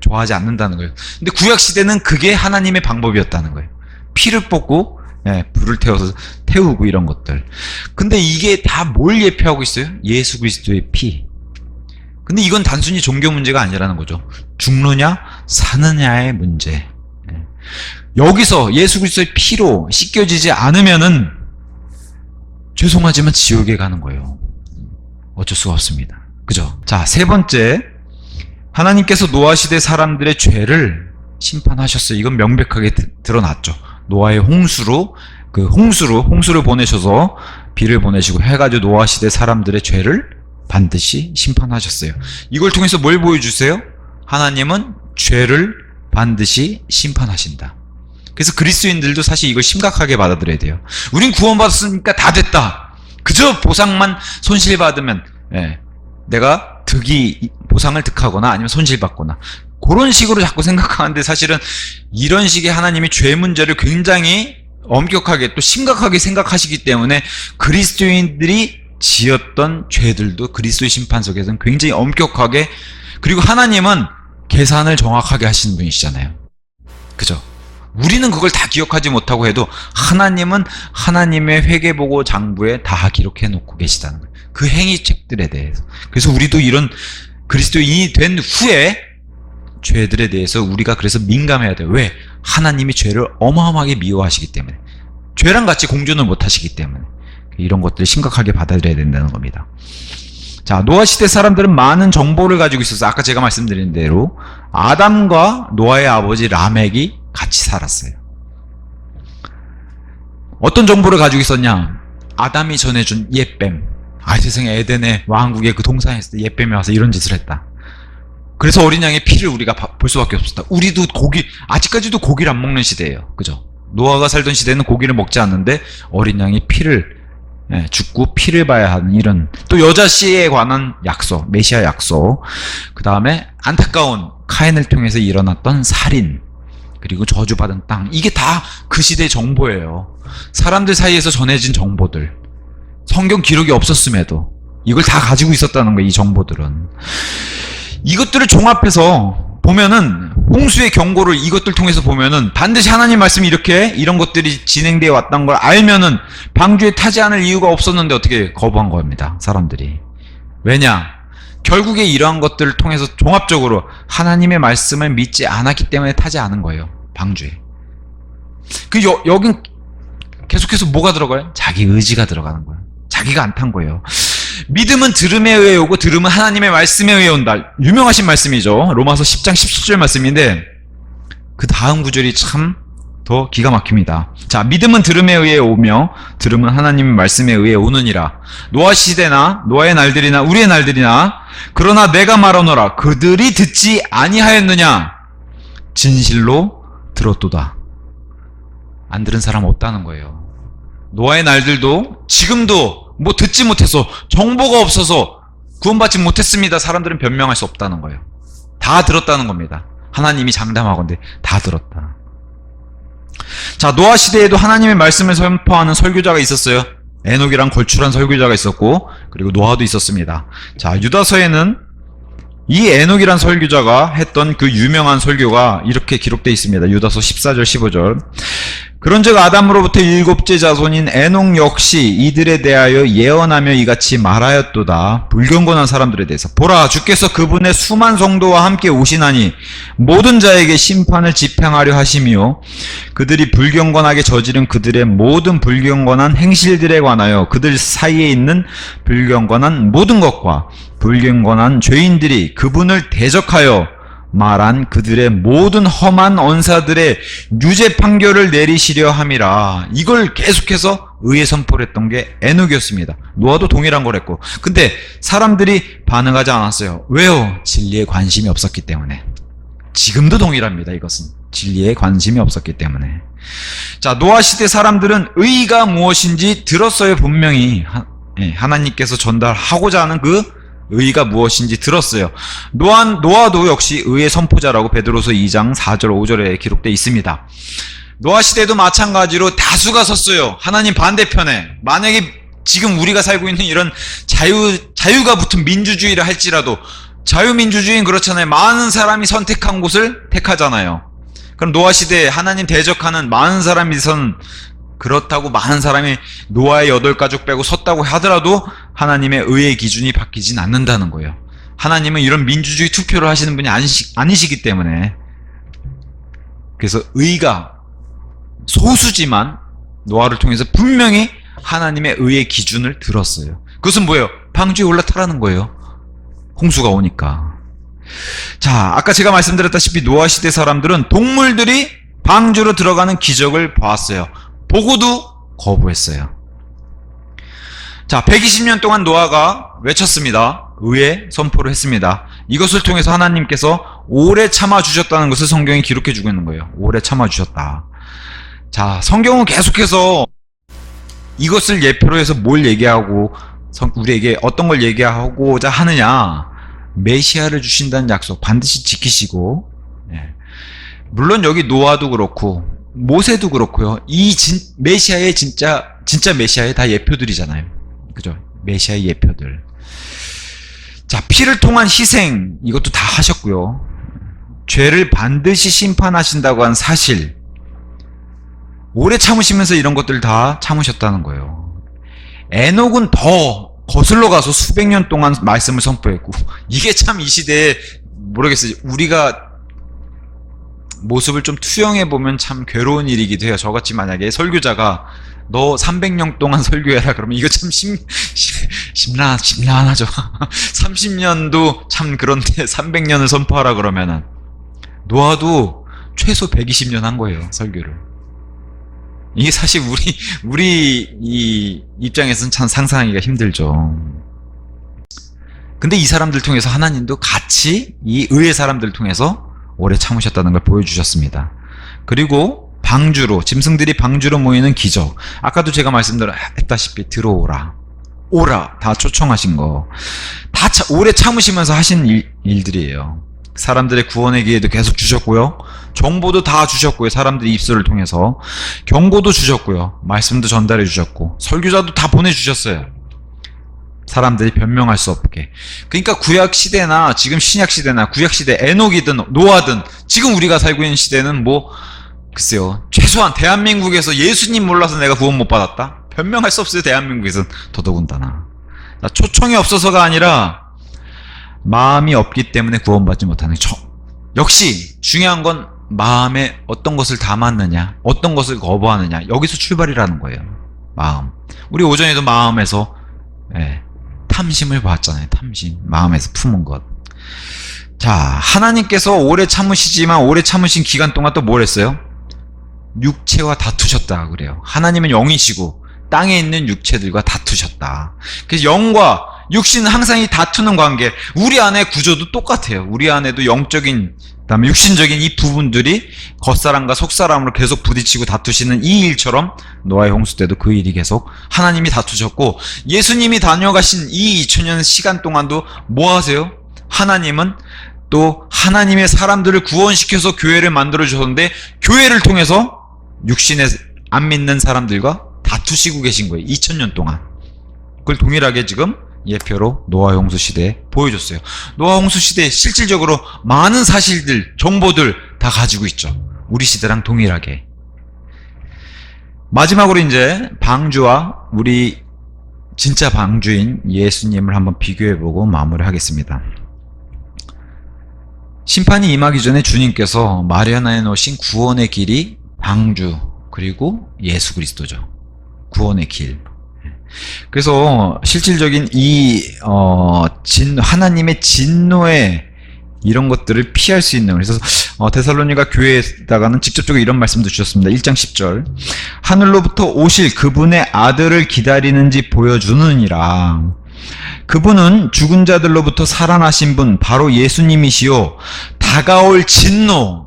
좋아하지 않는다는 거예요. 근데 구약시대는 그게 하나님의 방법이었다는 거예요. 피를 뽑고 불을 태워서 태우고 이런 것들. 근데 이게 다 뭘 예표하고 있어요? 예수 그리스도의 피. 근데 이건 단순히 종교 문제가 아니라는 거죠. 죽느냐 사느냐의 문제. 여기서 예수 그리스도의 피로 씻겨지지 않으면은 죄송하지만 지옥에 가는 거예요. 어쩔 수가 없습니다. 그죠? 자, 세 번째, 하나님께서 노아 시대 사람들의 죄를 심판하셨어요. 이건 명백하게 드러났죠. 노아의 홍수를 보내셔서 비를 보내시고 해가지고 노아 시대 사람들의 죄를 반드시 심판하셨어요. 이걸 통해서 뭘 보여주세요? 하나님은 죄를 반드시 심판하신다. 그래서 그리스도인들도 사실 이걸 심각하게 받아들여야 돼요. 우린 구원받았으니까 다 됐다. 그저 보상만 손실받으면, 내가 보상을 득하거나 아니면 손실받거나 그런 식으로 자꾸 생각하는데, 사실은 이런 식의 하나님이 죄 문제를 굉장히 엄격하게 또 심각하게 생각하시기 때문에 그리스도인들이 지었던 죄들도 그리스도의 심판 속에서는 굉장히 엄격하게, 그리고 하나님은 계산을 정확하게 하시는 분이시잖아요. 그죠? 우리는 그걸 다 기억하지 못하고 해도 하나님은 하나님의 회개보고 장부에 다 기록해 놓고 계시다는 거예요. 그 행위책들에 대해서. 그래서 우리도 이런 그리스도인이 된 후에 죄들에 대해서 우리가 그래서 민감해야 돼요. 왜? 하나님이 죄를 어마어마하게 미워하시기 때문에, 죄랑 같이 공존을 못하시기 때문에 이런 것들을 심각하게 받아들여야 된다는 겁니다. 자, 노아 시대 사람들은 많은 정보를 가지고 있어서 아까 제가 말씀드린 대로 아담과 노아의 아버지 라멕이 같이 살았어요. 어떤 정보를 가지고 있었냐? 아담이 전해준 옛뱀. 세상에 에덴의 왕국의 그 동산에 있을 때 옛뱀이 와서 이런 짓을 했다. 그래서 어린 양의 피를 우리가 볼 수밖에 없었다. 우리도 아직까지도 고기를 안 먹는 시대예요. 그죠? 노아가 살던 시대는 고기를 먹지 않는데 어린 양의 피를 죽고 피를 봐야 하는 이런, 또 여자 씨에 관한 약속, 메시아 약속, 그 다음에 안타까운 카인을 통해서 일어났던 살인, 그리고 저주받은 땅, 이게 다 그 시대의 정보예요. 사람들 사이에서 전해진 정보들, 성경 기록이 없었음에도 이걸 다 가지고 있었다는 거예요. 이 정보들은. 이것들을 종합해서 보면은 홍수의 경고를 이것들 통해서 보면은 반드시 하나님 말씀이 이런 것들이 진행되어 왔던 걸 알면은 방주에 타지 않을 이유가 없었는데 어떻게 거부한 겁니다. 사람들이. 왜냐? 결국에 이러한 것들을 통해서 종합적으로 하나님의 말씀을 믿지 않았기 때문에 타지 않은 거예요. 방주에. 여긴 계속해서 뭐가 들어가요? 자기 의지가 들어가는 거예요. 자기가 안 탄 거예요. 믿음은 들음에 의해 오고 들음은 하나님의 말씀에 의해 온다. 유명하신 말씀이죠. 로마서 10장 17절 말씀인데 그 다음 구절이 참 더 기가 막힙니다. 자, 믿음은 들음에 의해 오며 들음은 하나님의 말씀에 의해 오느니라. 노아 시대나 노아의 날들이나 우리의 날들이나 그러나 내가 말하노라 그들이 듣지 아니하였느냐 진실로 들었도다. 안 들은 사람 없다는 거예요. 노아의 날들도 지금도 뭐 듣지 못해서 정보가 없어서 구원받지 못했습니다. 사람들은 변명할 수 없다는 거예요. 다 들었다는 겁니다. 하나님이 장담하건대 다 들었다. 자, 노아 시대에도 하나님의 말씀을 선포하는 설교자가 있었어요. 에녹이랑 걸출한 설교자가 있었고 그리고 노아도 있었습니다. 자, 유다서에는 이 에녹이란 설교자가 했던 그 유명한 설교가 이렇게 기록되어 있습니다. 유다서 14절 15절. 그런즉 아담으로부터 일곱째 자손인 에녹 역시 이들에 대하여 예언하며 이같이 말하였도다. 불경건한 사람들에 대해서 보라, 주께서 그분의 수만 성도와 함께 오시나니 모든 자에게 심판을 집행하려 하시며 그들이 불경건하게 저지른 그들의 모든 불경건한 행실들에 관하여 그들 사이에 있는 불경건한 모든 것과 불경건한 죄인들이 그분을 대적하여 말한 그들의 모든 험한 언사들의 유죄 판결을 내리시려 함이라. 이걸 계속해서 의에 선포를 했던 게 에녹이었습니다. 노아도 동일한 걸 했고. 근데 사람들이 반응하지 않았어요. 왜요? 진리에 관심이 없었기 때문에. 지금도 동일합니다. 이것은 진리에 관심이 없었기 때문에. 자, 노아 시대 사람들은 의가 무엇인지 들었어요. 분명히 하나님께서 전달하고자 하는 그 의가 무엇인지 들었어요. 노아도 역시 의의 선포자라고 베드로서 2장 4절 5절에 기록되어 있습니다. 노아 시대도 마찬가지로 다수가 섰어요. 하나님 반대편에. 만약에 지금 우리가 살고 있는 이런 자유가 붙은 민주주의를 할지라도 자유민주주의는 그렇잖아요. 많은 사람이 선택한 곳을 택하잖아요. 그럼 노아 시대에 하나님 대적하는 많은 사람이 선 그렇다고 많은 사람이 노아의 8가족 빼고 섰다고 하더라도 하나님의 의의 기준이 바뀌진 않는다는 거예요. 하나님은 이런 민주주의 투표를 하시는 분이 아니시기 때문에. 그래서 의가 소수지만 노아를 통해서 분명히 하나님의 의의 기준을 들었어요. 그것은 뭐예요? 방주에 올라타라는 거예요. 홍수가 오니까. 자, 아까 제가 말씀드렸다시피 노아 시대 사람들은 동물들이 방주로 들어가는 기적을 보았어요. 보고도 거부했어요. 자, 120년 동안 노아가 외쳤습니다. 의의 선포를 했습니다. 이것을 통해서 하나님께서 오래 참아주셨다는 것을 성경이 기록해주고 있는 거예요. 오래 참아주셨다. 자, 성경은 계속해서 이것을 예표로 해서 뭘 얘기하고 우리에게 어떤 걸 얘기하고자 하느냐. 메시아를 주신다는 약속 반드시 지키시고, 물론 여기 노아도 그렇고 모세도 그렇고요. 이 메시아의 진짜 메시아의 다 예표들이잖아요. 그죠? 메시아의 예표들. 자, 피를 통한 희생 이것도 다 하셨고요. 죄를 반드시 심판하신다고 한 사실. 오래 참으시면서 이런 것들 다 참으셨다는 거예요. 에녹은 더 거슬러 가서 수백 년 동안 말씀을 선포했고, 이게 참 이 시대에 모르겠어요. 우리가 모습을 좀 투영해보면 참 괴로운 일이기도 해요. 저같이 만약에 설교자가 너 300년 동안 설교해라 그러면 이거 참 심란하죠. 30년도 참 그런데 300년을 선포하라 그러면은 노아도 최소 120년 한 거예요. 설교를. 이게 사실 우리 이 입장에서는 참 상상하기가 힘들죠. 근데 이 사람들 통해서 하나님도 같이 이 의의 사람들을 통해서 오래 참으셨다는 걸 보여주셨습니다. 그리고 방주로, 짐승들이 방주로 모이는 기적. 아까도 제가 말씀드렸다시피 들어오라, 오라 다 초청하신 거. 다 오래 참으시면서 하신 일들이에요. 사람들의 구원의 기회도 계속 주셨고요. 정보도 다 주셨고요. 사람들의 입술을 통해서. 경고도 주셨고요. 말씀도 전달해 주셨고. 설교자도 다 보내주셨어요. 사람들이 변명할 수 없게. 그러니까 구약 시대나 지금 신약 시대나 구약 시대 에녹이든 노아든 지금 우리가 살고 있는 시대는 뭐 글쎄요, 최소한 대한민국에서 예수님 몰라서 내가 구원 못 받았다? 변명할 수 없어요. 대한민국에서는 더더군다나. 초청이 없어서가 아니라 마음이 없기 때문에 구원받지 못하는 거. 역시 중요한 건 마음에 어떤 것을 담았느냐, 어떤 것을 거부하느냐, 여기서 출발이라는 거예요. 마음. 우리 오전에도 마음에서 탐심을 봤잖아요. 탐심. 마음에서 품은 것. 자, 하나님께서 오래 참으시지만 오래 참으신 기간 동안 또 뭘 했어요? 육체와 다투셨다 그래요. 하나님은 영이시고 땅에 있는 육체들과 다투셨다. 그래서 영과 육신은 항상 이 다투는 관계. 우리 안의 구조도 똑같아요. 우리 안에도 영적인, 그다음에 육신적인 이 부분들이 겉사람과 속사람으로 계속 부딪히고 다투시는 이 일처럼 노아의 홍수 때도 그 일이 계속 하나님이 다투셨고, 예수님이 다녀가신 이 2000년 시간 동안도 뭐 하세요? 하나님은 또 하나님의 사람들을 구원시켜서 교회를 만들어 주셨는데, 교회를 통해서 육신에 안 믿는 사람들과 다투시고 계신 거예요. 2000년 동안. 그걸 동일하게 지금 예표로 노아 홍수 시대에 보여줬어요. 노아 홍수 시대에 실질적으로 많은 사실들, 정보들 다 가지고 있죠. 우리 시대랑 동일하게. 마지막으로 이제 방주와 우리 진짜 방주인 예수님을 한번 비교해보고 마무리하겠습니다. 심판이 임하기 전에 주님께서 마련해 놓으신 구원의 길이 방주, 그리고 예수 그리스도죠. 구원의 길. 그래서 실질적인 이 하나님의 진노의 이런 것들을 피할 수 있는, 그래서 데살로니가 교회에다가는 직접적으로 이런 말씀도 주셨습니다. 1장 10절. 하늘로부터 오실 그분의 아들을 기다리는지 보여주느니라. 그분은 죽은 자들로부터 살아나신 분, 바로 예수님이시요 다가올 진노,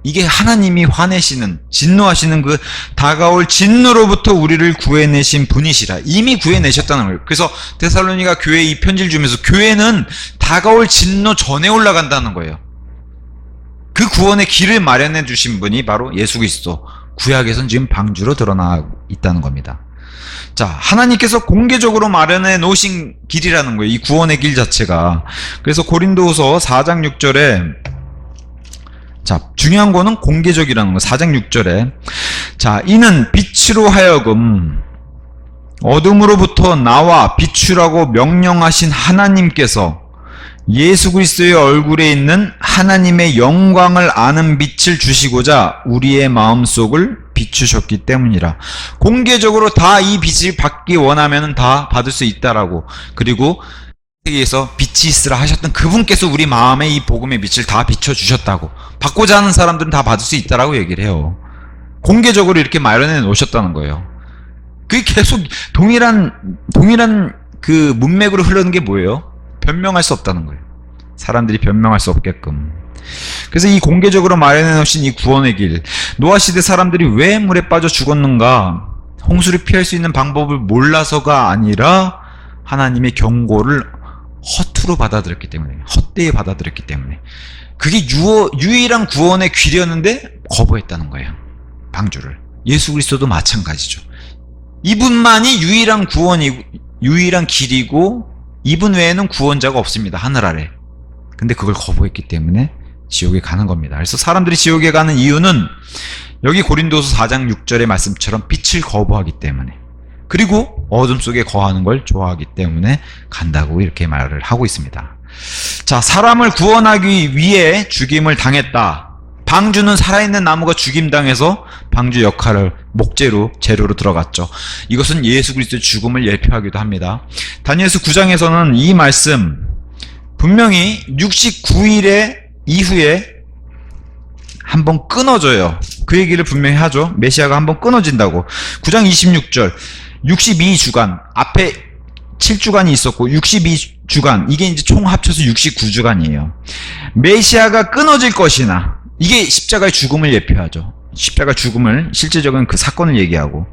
이게 하나님이 화내시는, 진노하시는 그 다가올 진노로부터 우리를 구해내신 분이시라. 이미 구해내셨다는 거예요. 그래서 데살로니가 교회에 이 편지를 주면서 교회는 다가올 진노 전에 올라간다는 거예요. 그 구원의 길을 마련해 주신 분이 바로 예수 그리스도, 구약에서는 지금 방주로 드러나 있다는 겁니다. 자, 하나님께서 공개적으로 마련해 놓으신 길이라는 거예요. 이 구원의 길 자체가. 그래서 고린도후서 4장 6절에, 자, 중요한 거는 공개적이라는 거. 4장 6절에, 자, 이는 빛으로 하여금 어둠으로부터 나와 비추라고 명령하신 하나님께서 예수 그리스도의 얼굴에 있는 하나님의 영광을 아는 빛을 주시고자 우리의 마음속을 비추셨기 때문이라. 공개적으로 다 이 빛을 받기 원하면 다 받을 수 있다라고. 그리고 세계에서 빛이 있으라 하셨던 그분께서 우리 마음에 이 복음의 빛을 다 비춰주셨다고. 받고자 하는 사람들은 다 받을 수 있다라고 얘기를 해요. 공개적으로 이렇게 마련해 놓으셨다는 거예요. 그게 계속 동일한 그 문맥으로 흐르는 게 뭐예요? 변명할 수 없다는 거예요. 사람들이 변명할 수 없게끔. 그래서 이 공개적으로 마련해 놓으신 이 구원의 길, 노아 시대 사람들이 왜 물에 빠져 죽었는가? 홍수를 피할 수 있는 방법을 몰라서가 아니라 하나님의 경고를 허투루 받아들였기 때문에, 헛되이 받아들였기 때문에. 그게 유일한 구원의 길이었는데 거부했다는 거예요. 방주를. 예수 그리스도도 마찬가지죠. 이분만이 유일한 구원이, 유일한 길이고 이분 외에는 구원자가 없습니다. 하늘 아래. 근데 그걸 거부했기 때문에 지옥에 가는 겁니다. 그래서 사람들이 지옥에 가는 이유는 여기 고린도서 4장 6절의 말씀처럼 빛을 거부하기 때문에, 그리고 어둠 속에 거하는 걸 좋아하기 때문에 간다고 이렇게 말을 하고 있습니다. 자, 사람을 구원하기 위해 죽임을 당했다. 방주는 살아있는 나무가 죽임당해서 방주 역할을 목재로, 재료로 들어갔죠. 이것은 예수 그리스도의 죽음을 예표하기도 합니다. 다니엘서 9장에서는 이 말씀 분명히 69일의 이후에 한번 끊어져요. 그 얘기를 분명히 하죠. 메시아가 한번 끊어진다고. 9장 26절 62주간, 앞에 7주간이 있었고 62주간, 이게 이제 총 합쳐서 69주간이에요. 메시아가 끊어질 것이나, 이게 십자가의 죽음을 예표하죠. 십자가 죽음을, 실제적인 그 사건을 얘기하고,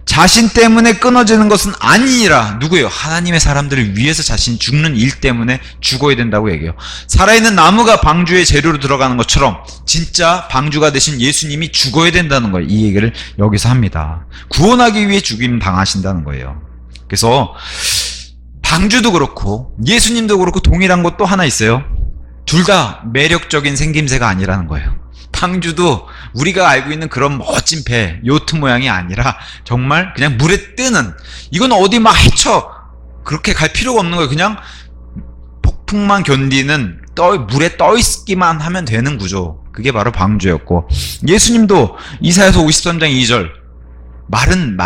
자신 때문에 끊어지는 것은 아니니라. 누구예요? 하나님의 사람들을 위해서 자신이 죽는 일 때문에 죽어야 된다고 얘기해요. 살아있는 나무가 방주의 재료로 들어가는 것처럼 진짜 방주가 되신 예수님이 죽어야 된다는 거예요. 이 얘기를 여기서 합니다. 구원하기 위해 죽임 당하신다는 거예요. 그래서 방주도 그렇고 예수님도 그렇고 동일한 것 또 하나 있어요. 둘 다 매력적인 생김새가 아니라는 거예요. 방주도 우리가 알고 있는 그런 멋진 배, 요트 모양이 아니라 정말 그냥 물에 뜨는, 이건 어디 막 헤쳐 그렇게 갈 필요가 없는 거예요. 그냥 폭풍만 견디는, 물에 떠 있기만 하면 되는 구조. 그게 바로 방주였고, 예수님도 이사야서 53장 2절 마른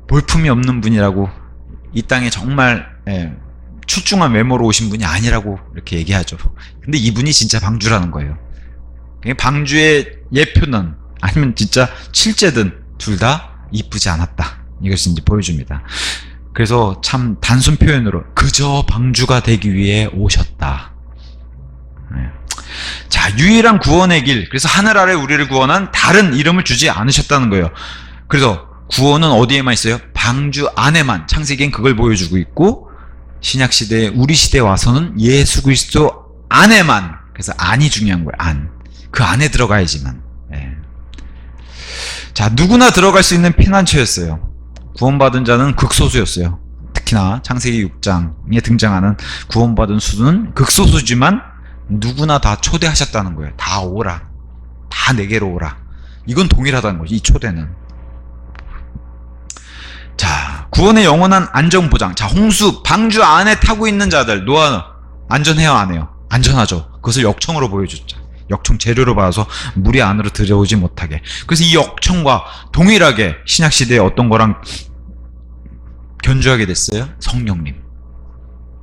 볼품이 없는 분이라고, 이 땅에 정말 출중한 외모로 오신 분이 아니라고 이렇게 얘기하죠. 근데 이분이 진짜 방주라는 거예요. 방주의 예표는, 아니면 진짜 실제든 둘 다 이쁘지 않았다, 이것을 이제 보여줍니다. 그래서 참 단순 표현으로 그저 방주가 되기 위해 오셨다. 자, 유일한 구원의 길, 그래서 하늘 아래 우리를 구원한 다른 이름을 주지 않으셨다는 거예요. 그래서 구원은 어디에만 있어요? 방주 안에만. 창세기엔 그걸 보여주고 있고, 신약시대에 우리 시대에 와서는 예수 그리스도 안에만. 그래서 안이 중요한 거예요. 안. 그 안에 들어가야지만. 자, 누구나 들어갈 수 있는 피난처였어요. 구원받은 자는 극소수였어요. 특히나 창세기 6장에 등장하는 구원받은 수는 극소수지만 누구나 다 초대하셨다는 거예요. 다 오라. 다 내게로 오라. 이건 동일하다는 거죠. 이 초대는. 자, 구원의 영원한 안전보장. 자, 홍수, 방주 안에 타고 있는 자들, 노아 안전해요, 안 해요? 안전하죠. 그것을 역청으로 보여줬죠. 역청 재료로 봐서 물이 안으로 들어오지 못하게. 그래서 이 역청과 동일하게 신약시대에 어떤 거랑 견주하게 됐어요? 성령님.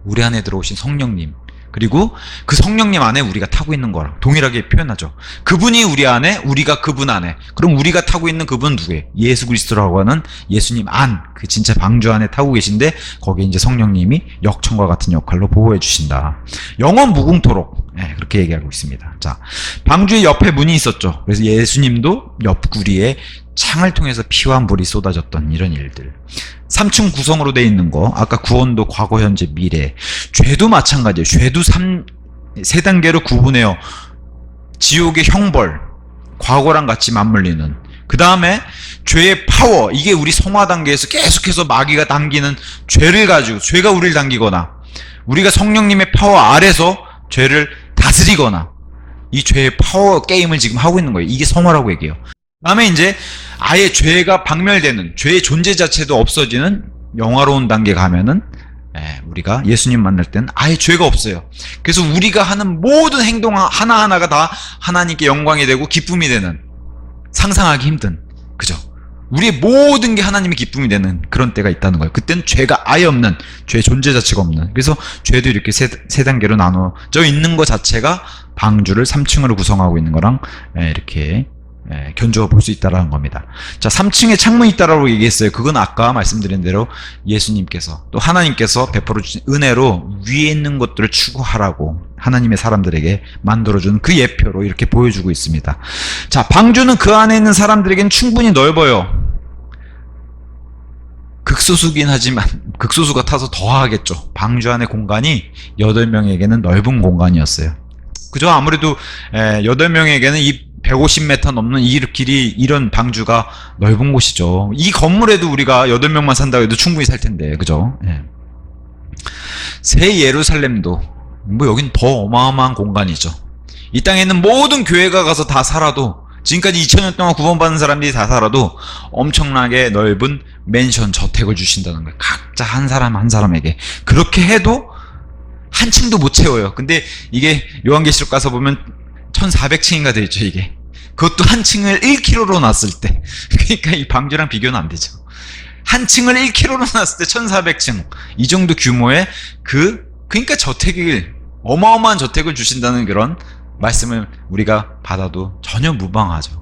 우리 안에 들어오신 성령님. 그리고 그 성령님 안에 우리가 타고 있는 거랑 동일하게 표현하죠. 그분이 우리 안에, 우리가 그분 안에. 그럼 우리가 타고 있는 그분은 누구예요? 예수 그리스도라고 하는 예수님 안, 그 진짜 방주 안에 타고 계신데, 거기에 이제 성령님이 역청과 같은 역할로 보호해 주신다. 영원 무궁토록, 그렇게 얘기하고 있습니다. 자, 방주의 옆에 문이 있었죠. 그래서 예수님도 옆구리에 창을 통해서 피와 물이 쏟아졌던 이런 일들. 3층 구성으로 돼 있는 거, 아까 구원도 과거, 현재, 미래. 죄도 마찬가지예요. 죄도 3단계로 구분해요. 지옥의 형벌, 과거랑 같이 맞물리는. 그 다음에 죄의 파워, 이게 우리 성화 단계에서 계속해서 마귀가 당기는 죄를 가지고, 죄가 우리를 당기거나 우리가 성령님의 파워 아래서 죄를 다스리거나, 이 죄의 파워 게임을 지금 하고 있는 거예요. 이게 성화라고 얘기해요. 그 다음에 이제 아예 죄가 박멸되는, 죄의 존재 자체도 없어지는 영화로운 단계 가면은, 우리가 예수님 만날 때는 아예 죄가 없어요. 그래서 우리가 하는 모든 행동 하나하나가 다 하나님께 영광이 되고 기쁨이 되는, 상상하기 힘든, 그죠? 우리의 모든 게 하나님의 기쁨이 되는 그런 때가 있다는 거예요. 그때는 죄가 아예 없는, 죄 존재 자체가 없는. 그래서 죄도 이렇게 세 단계로 나눠져 있는 것 자체가 방주를 3층으로 구성하고 있는 거랑 이렇게 견주어 볼 수 있다라는 겁니다. 자, 3층에 창문이 있다라고 얘기했어요. 그건 아까 말씀드린 대로 예수님께서, 또 하나님께서 베풀어 주신 은혜로 위에 있는 것들을 추구하라고 하나님의 사람들에게 만들어준 그 예표로 이렇게 보여주고 있습니다. 자, 방주는 그 안에 있는 사람들에게는 충분히 넓어요. 극소수긴 하지만 극소수가 타서 더 하겠죠. 방주 안의 공간이 8명에게는 넓은 공간이었어요. 그죠? 아무래도 8명에게는 이 150m 넘는 이 길이, 이런 방주가 넓은 곳이죠. 이 건물에도 우리가 8명만 산다고 해도 충분히 살 텐데, 그죠? 새 예루살렘도, 뭐 여긴 더 어마어마한 공간이죠. 이 땅에 있는 모든 교회가 가서 다 살아도, 지금까지 2000년 동안 구원받은 사람들이 다 살아도 엄청나게 넓은 맨션 저택을 주신다는 거예요. 각자 한 사람 한 사람에게. 그렇게 해도 한 층도 못 채워요. 근데 이게 요한계시록 가서 보면 1400층인가 돼 있죠, 이게. 그것도 한 층을 1km로 놨을 때. 그러니까 이 방주랑 비교는 안 되죠. 한 층을 1km로 놨을 때 1400층. 이 정도 규모의 그러니까 저택을, 어마어마한 저택을 주신다는 그런 말씀을 우리가 받아도 전혀 무방하죠.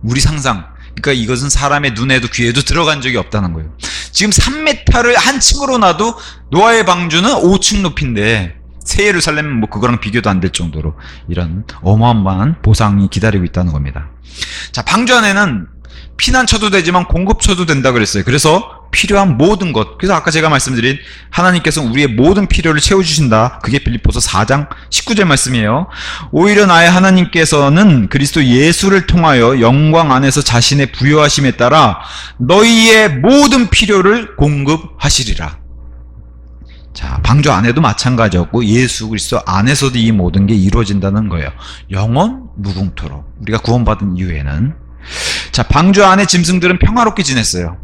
우리 상상. 그러니까 이것은 사람의 눈에도 귀에도 들어간 적이 없다는 거예요. 지금 3m를 한 층으로 놔도 노아의 방주는 5층 높이인데, 새 예루살렘은 뭐 그거랑 비교도 안 될 정도로 이런 어마어마한 보상이 기다리고 있다는 겁니다. 자, 방주 안에는 피난처도 되지만 공급처도 된다 그랬어요. 그래서 필요한 모든 것. 그래서 아까 제가 말씀드린 하나님께서 우리의 모든 필요를 채워주신다. 그게 빌립보서 4장 19절 말씀이에요. 오히려 나의 하나님께서는 그리스도 예수를 통하여 영광 안에서 자신의 부요하심에 따라 너희의 모든 필요를 공급하시리라. 자, 방주 안에도 마찬가지였고 예수 그리스도 안에서도 이 모든 게 이루어진다는 거예요. 영원 무궁토록. 우리가 구원받은 이후에는. 자, 방주 안에 짐승들은 평화롭게 지냈어요.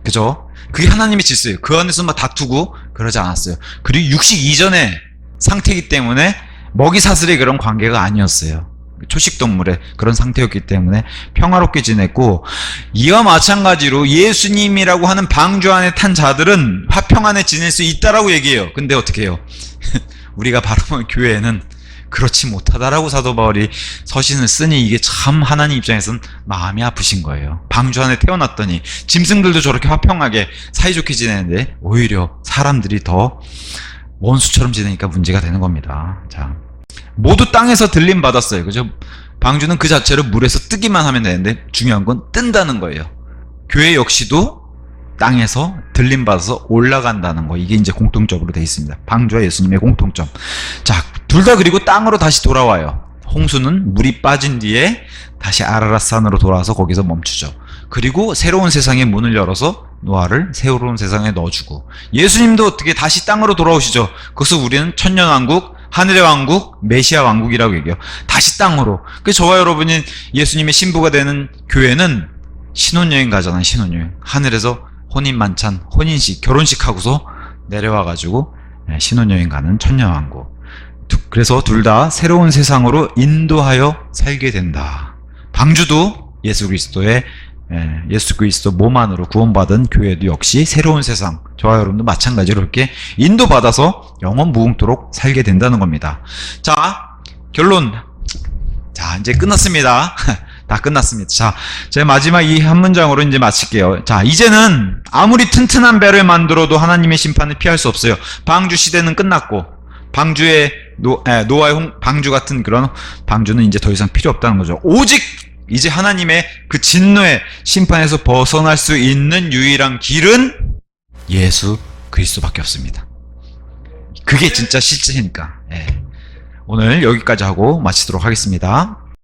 그죠? 그게 하나님의 질서예요. 그 안에서 막 다투고 그러지 않았어요. 그리고 육식 이전의 상태이기 때문에 먹이 사슬의 그런 관계가 아니었어요. 초식동물의 그런 상태였기 때문에 평화롭게 지냈고, 이와 마찬가지로 예수님이라고 하는 방주 안에 탄 자들은 화평 안에 지낼 수 있다라고 얘기해요. 근데 어떻게 해요? 우리가 바라보는 교회에는 그렇지 못하다라고 사도 바울이 서신을 쓰니 이게 참 하나님 입장에서는 마음이 아프신 거예요. 방주 안에 태어났더니 짐승들도 저렇게 화평하게 사이좋게 지내는데 오히려 사람들이 더 원수처럼 지내니까 문제가 되는 겁니다. 자, 모두 땅에서 들림 받았어요. 그죠? 방주는 그 자체로 물에서 뜨기만 하면 되는데 중요한 건 뜬다는 거예요. 교회 역시도 땅에서 들림 받아서 올라간다는 거. 이게 이제 공통적으로 되어 있습니다. 방주와 예수님의 공통점. 자, 둘 다 그리고 땅으로 다시 돌아와요. 홍수는 물이 빠진 뒤에 다시 아라랏산으로 돌아와서 거기서 멈추죠. 그리고 새로운 세상의 문을 열어서 노아를 새로운 세상에 넣어주고, 예수님도 어떻게 다시 땅으로 돌아오시죠. 그래서 우리는 천년왕국, 하늘의 왕국, 메시아 왕국이라고 얘기해요. 다시 땅으로. 그래서 저와 여러분이 예수님의 신부가 되는 교회는 신혼여행 가잖아요. 신혼여행. 하늘에서 혼인만찬, 혼인식, 결혼식 하고서 내려와가지고 신혼여행 가는 천년왕국. 그래서 둘 다 새로운 세상으로 인도하여 살게 된다. 방주도 예수 그리스도 몸 안으로 구원받은 교회도 역시 새로운 세상, 저와 여러분도 마찬가지로 이렇게 인도받아서 영원 무궁토록 살게 된다는 겁니다. 자, 결론. 자, 이제 끝났습니다. 다 끝났습니다. 자, 제 마지막 이 한 문장으로 이제 마칠게요. 자, 이제는 아무리 튼튼한 배를 만들어도 하나님의 심판을 피할 수 없어요. 방주 시대는 끝났고, 방주의 노아의 방주 같은 그런 방주는 이제 더 이상 필요 없다는 거죠. 오직 이제 하나님의 그 진노의 심판에서 벗어날 수 있는 유일한 길은 예수 그리스도밖에 없습니다. 그게 진짜 실제니까. 오늘 여기까지 하고 마치도록 하겠습니다.